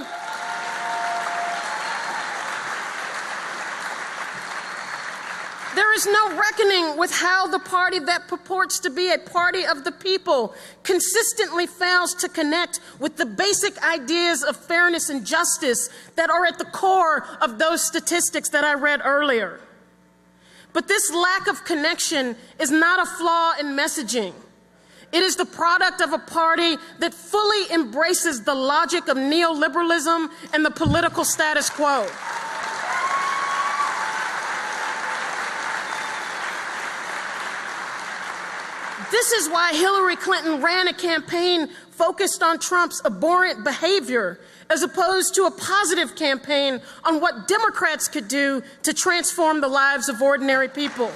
that purports to be a party of the people consistently fails to connect with the basic ideas of fairness and justice that are at the core of those statistics that I read earlier. But this lack of connection is not a flaw in messaging. It is the product of a party that fully embraces the logic of neoliberalism and the political status quo. This is why Hillary Clinton ran a campaign focused on Trump's abhorrent behavior, as opposed to a positive campaign on what Democrats could do to transform the lives of ordinary people.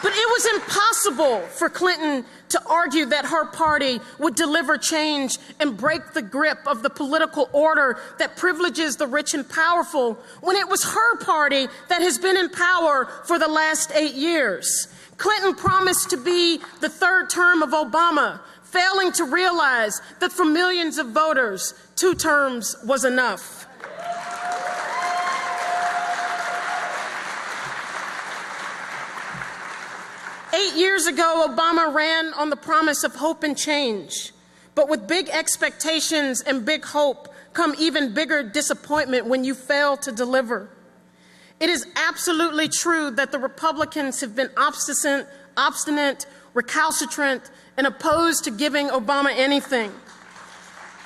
But it was impossible for Clinton to argue that her party would deliver change and break the grip of the political order that privileges the rich and powerful, when it was her party that has been in power for the last 8 years. Clinton promised to be the third term of Obama, failing to realize that for millions of voters, 2 terms was enough. Eight years ago, Obama ran on the promise of hope and change. But with big expectations and big hope come even bigger disappointment when you fail to deliver. It is absolutely true that the Republicans have been obstinate, recalcitrant, and opposed to giving Obama anything.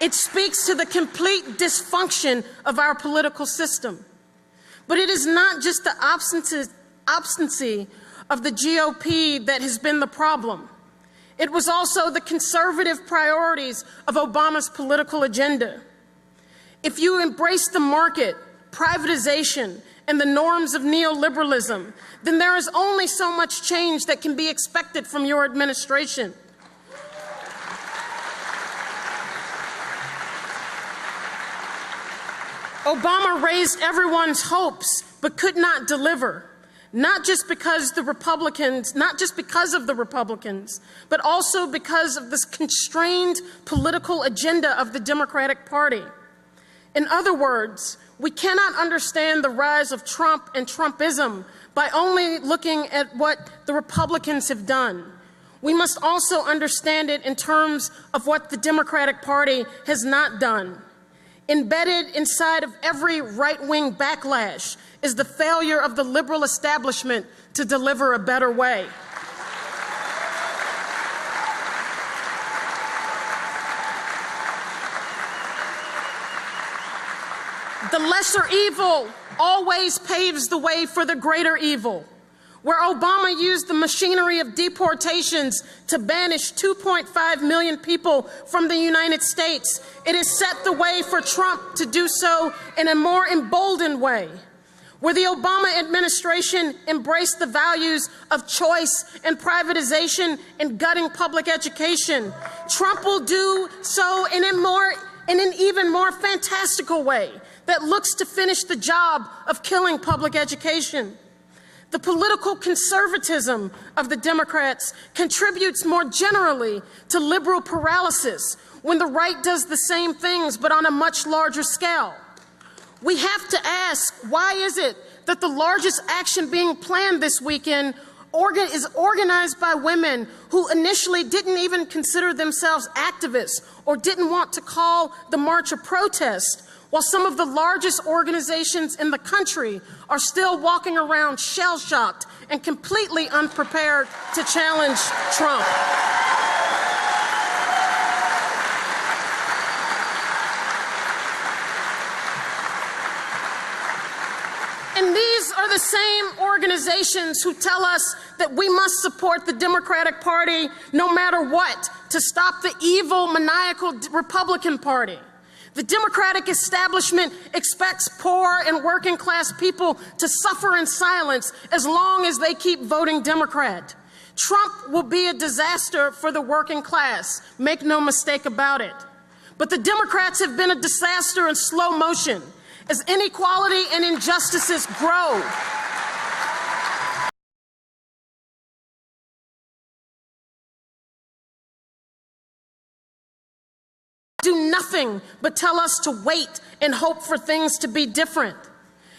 It speaks to the complete dysfunction of our political system. But it is not just the obstinacy of the GOP that has been the problem. It was also the conservative priorities of Obama's political agenda. If you embrace the market, privatization, and the norms of neoliberalism, then there is only so much change that can be expected from your administration. Obama raised everyone's hopes, but could not deliver. not just because of the Republicans, but also because of this constrained political agenda of the Democratic Party. In other words, we cannot understand the rise of Trump and Trumpism by only looking at what the Republicans have done. We must also understand it in terms of what the Democratic Party has not done. Embedded inside of every right-wing backlash is the failure of the liberal establishment to deliver a better way. The lesser evil always paves the way for the greater evil. Where Obama used the machinery of deportations to banish 2.5 million people from the United States, it has set the way for Trump to do so in a more emboldened way. Where the Obama administration embraced the values of choice and privatization and gutting public education, Trump will do so in an even more fantastical way that looks to finish the job of killing public education. The political conservatism of the Democrats contributes more generally to liberal paralysis when the right does the same things but on a much larger scale. We have to ask, why is it that the largest action being planned this weekend is organized by women who initially didn't even consider themselves activists or didn't want to call the march a protest, while some of the largest organizations in the country are still walking around shell-shocked and completely unprepared to challenge Trump? And these are the same organizations who tell us that we must support the Democratic Party no matter what to stop the evil, maniacal Republican Party. The Democratic establishment expects poor and working class people to suffer in silence as long as they keep voting Democrat. Trump will be a disaster for the working class, make no mistake about it. But the Democrats have been a disaster in slow motion as inequality and injustices grow. Do nothing but tell us to wait and hope for things to be different.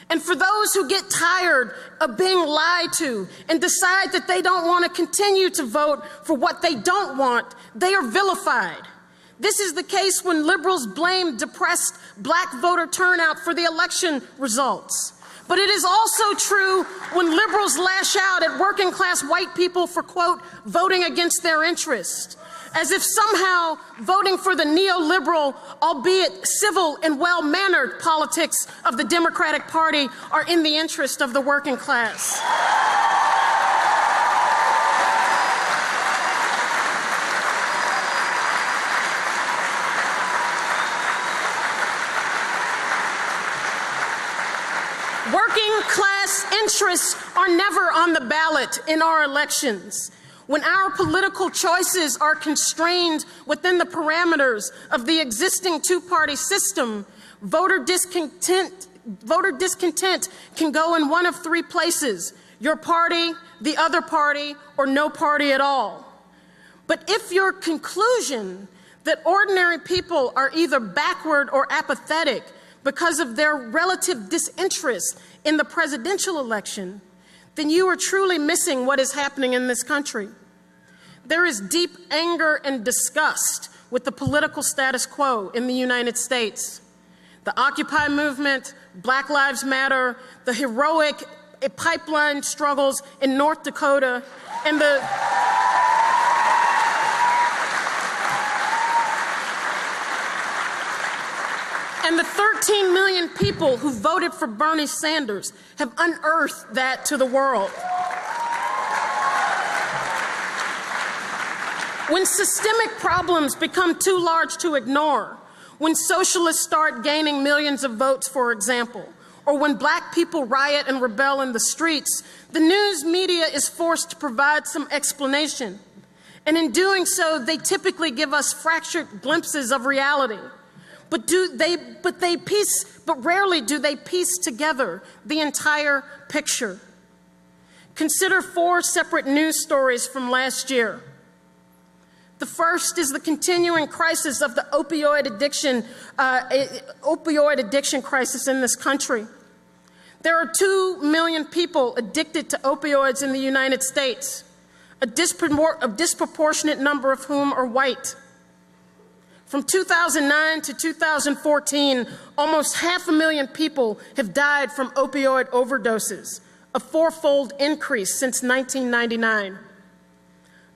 And for those who get tired of being lied to and decide that they don't want to continue to vote for what they don't want, they are vilified. This is the case when liberals blame depressed black voter turnout for the election results. But it is also true when liberals lash out at working class white people for, quote, voting against their interest. As if somehow voting for the neoliberal, albeit civil and well-mannered politics of the Democratic Party are in the interest of the working class. Working class interests are never on the ballot in our elections. When our political choices are constrained within the parameters of the existing two-party system, voter discontent can go in one of three places: your party, the other party, or no party at all. But if your conclusion that ordinary people are either backward or apathetic because of their relative disinterest in the presidential election, then you are truly missing what is happening in this country. There is deep anger and disgust with the political status quo in the United States. The Occupy movement, Black Lives Matter, the heroic pipeline struggles in North Dakota, and the And the 13 million people who voted for Bernie Sanders have unearthed that to the world. When systemic problems become too large to ignore, when socialists start gaining millions of votes, for example, or when black people riot and rebel in the streets, the news media is forced to provide some explanation. And in doing so, they typically give us fractured glimpses of reality. But rarely do they piece together the entire picture. consider 4 separate news stories from last year. The first is the continuing crisis of the opioid addiction crisis in this country. There are 2 million people addicted to opioids in the United States, a disproportionate number of whom are white. From 2009 to 2014, almost 500,000 people have died from opioid overdoses, a 4-fold increase since 1999.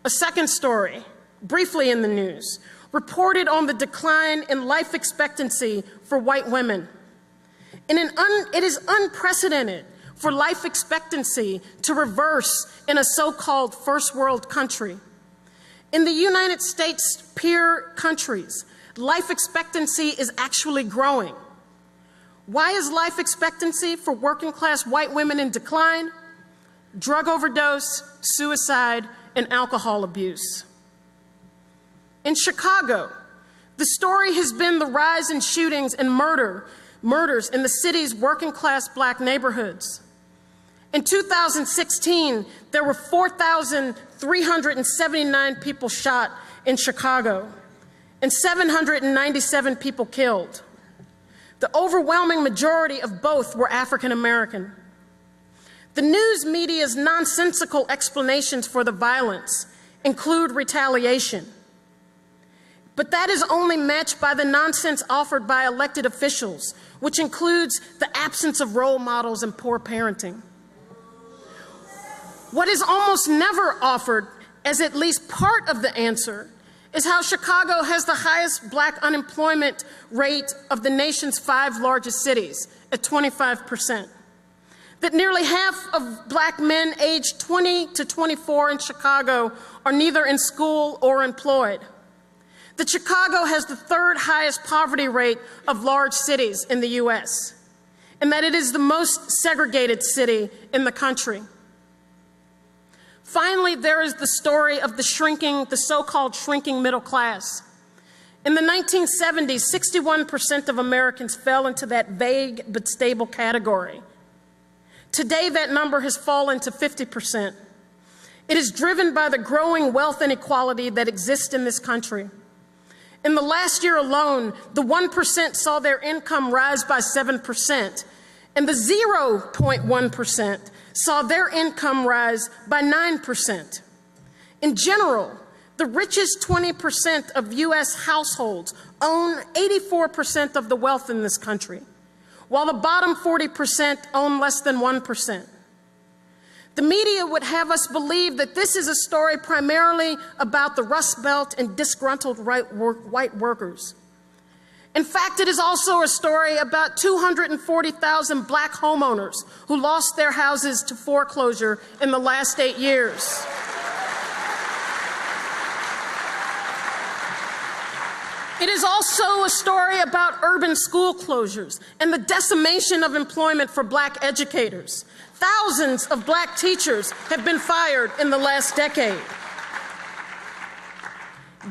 A second story, briefly in the news, reported on the decline in life expectancy for white women. It is unprecedented for life expectancy to reverse in a so-called first world country. In the United States' peer countries, life expectancy is actually growing. Why is life expectancy for working class white women in decline? Drug overdose, suicide, and alcohol abuse. In Chicago, the story has been the rise in shootings and murders in the city's working class black neighborhoods. In 2016, there were 4,379 people shot in Chicago and 797 people killed. The overwhelming majority of both were African American. The news media's nonsensical explanations for the violence include retaliation. But that is only matched by the nonsense offered by elected officials, which includes the absence of role models and poor parenting. What is almost never offered as at least part of the answer is how Chicago has the highest black unemployment rate of the nation's 5 largest cities at 25%. That nearly half of black men aged 20 to 24 in Chicago are neither in school or employed. That Chicago has the 3rd highest poverty rate of large cities in the US, and that it is the most segregated city in the country. Finally, there is the story of the so-called shrinking middle class. In the 1970s, 61% of Americans fell into that vague but stable category. Today, that number has fallen to 50%. It is driven by the growing wealth inequality that exists in this country. In the last year alone, the 1% saw their income rise by 7%, and the 0.1% saw their income rise by 9%. In general, the richest 20% of U.S. households own 84% of the wealth in this country, while the bottom 40% own less than 1%. The media would have us believe that this is a story primarily about the Rust Belt and disgruntled white workers. In fact, it is also a story about 240,000 black homeowners who lost their houses to foreclosure in the last 8 years. It is also a story about urban school closures and the decimation of employment for black educators. Thousands of black teachers have been fired in the last decade.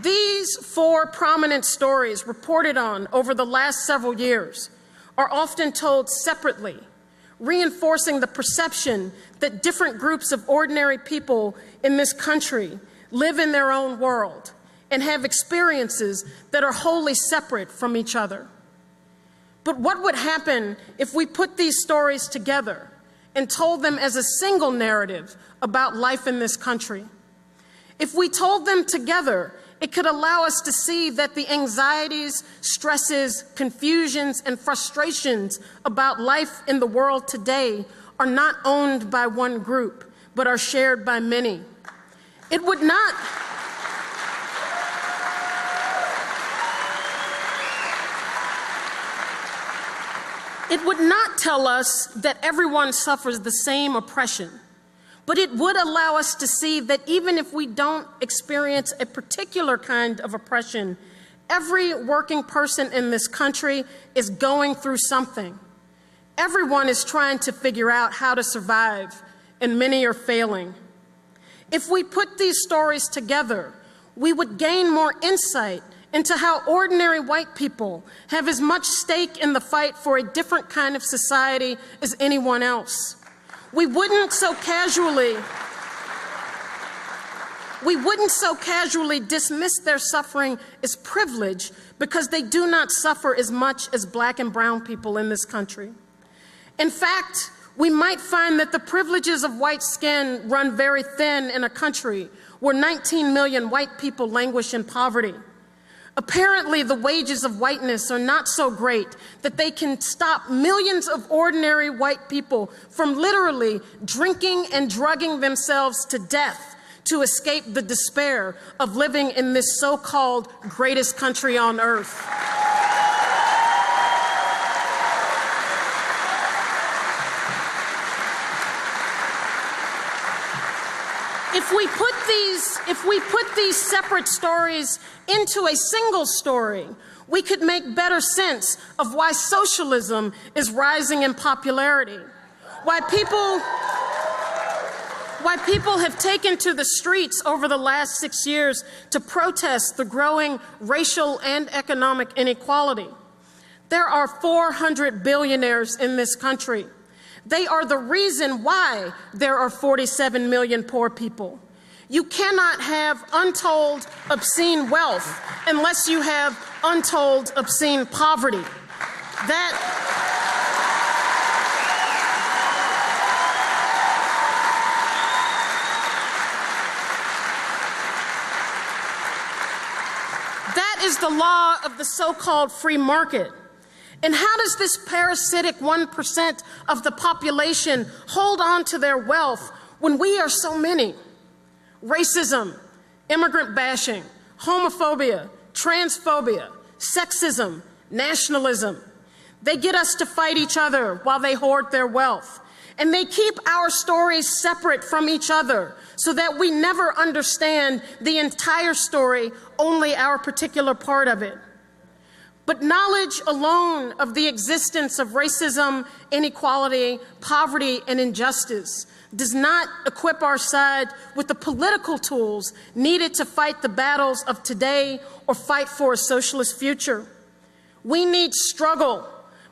These 4 prominent stories reported on over the last several years are often told separately, reinforcing the perception that different groups of ordinary people in this country live in their own world and have experiences that are wholly separate from each other. But what would happen if we put these stories together and told them as a single narrative about life in this country? If we told them together, it could allow us to see that the anxieties, stresses, confusions, and frustrations about life in the world today are not owned by one group, but are shared by many. It would not tell us that everyone suffers the same oppression, but it would allow us to see that even if we don't experience a particular kind of oppression, every working person in this country is going through something. Everyone is trying to figure out how to survive, and many are failing. If we put these stories together, we would gain more insight into how ordinary white people have as much stake in the fight for a different kind of society as anyone else. We wouldn't so casually dismiss their suffering as privilege because they do not suffer as much as black and brown people in this country. In fact, we might find that the privileges of white skin run very thin in a country where 19 million white people languish in poverty. Apparently, the wages of whiteness are not so great that they can stop millions of ordinary white people from literally drinking and drugging themselves to death to escape the despair of living in this so-called greatest country on earth. If we put these separate stories into a single story, we could make better sense of why socialism is rising in popularity, why people have taken to the streets over the last 6 years to protest the growing racial and economic inequality. There are 400 billionaires in this country. They are the reason why there are 47 million poor people. You cannot have untold, obscene wealth unless you have untold, obscene poverty. That is the law of the so-called free market. And how does this parasitic 1% of the population hold on to their wealth when we are so many? Racism, immigrant bashing, homophobia, transphobia, sexism, nationalism. They get us to fight each other while they hoard their wealth. And they keep our stories separate from each other so that we never understand the entire story, only our particular part of it. But knowledge alone of the existence of racism, inequality, poverty, and injustice does not equip our side with the political tools needed to fight the battles of today or fight for a socialist future. We need struggle,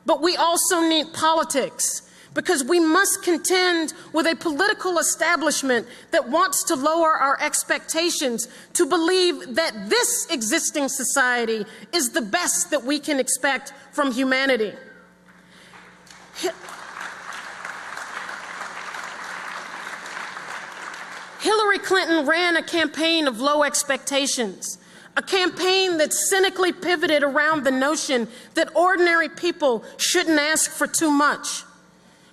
but we also need politics, because we must contend with a political establishment that wants to lower our expectations to believe that this existing society is the best that we can expect from humanity. Hillary Clinton ran a campaign of low expectations, a campaign that cynically pivoted around the notion that ordinary people shouldn't ask for too much.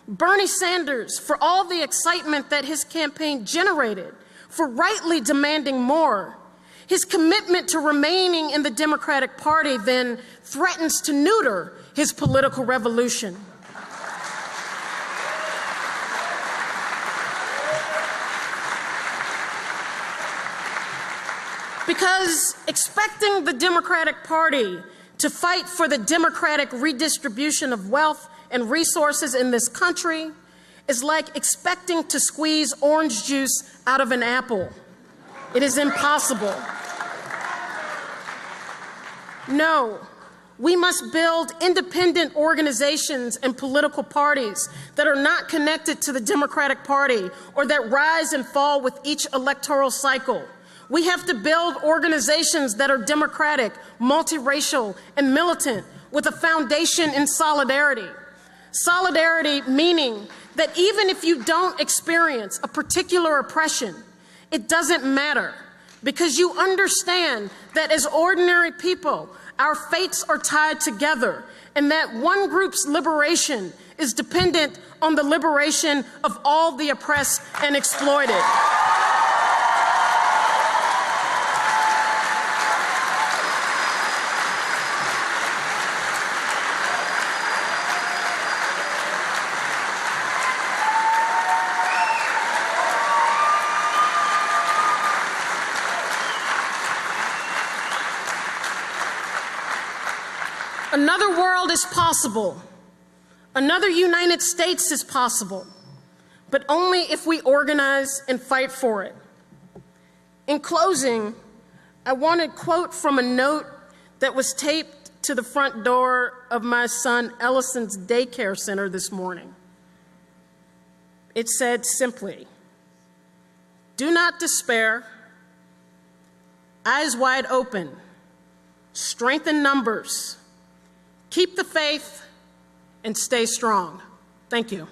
Bernie Sanders, for all the excitement that his campaign generated, for rightly demanding more, his commitment to remaining in the Democratic Party then threatens to neuter his political revolution. Because expecting the Democratic Party to fight for the democratic redistribution of wealth and resources in this country is like expecting to squeeze orange juice out of an apple. It is impossible. No, we must build independent organizations and political parties that are not connected to the Democratic Party or that rise and fall with each electoral cycle. We have to build organizations that are democratic, multiracial, and militant with a foundation in solidarity. Solidarity meaning that even if you don't experience a particular oppression, it doesn't matter, because you understand that as ordinary people, our fates are tied together, and that one group's liberation is dependent on the liberation of all the oppressed and exploited. Another world is possible. Another United States is possible, but only if we organize and fight for it. In closing, I want to quote from a note that was taped to the front door of my son Ellison's daycare center this morning. It said simply, "Do not despair, eyes wide open, strengthen numbers, keep the faith, and stay strong." Thank you.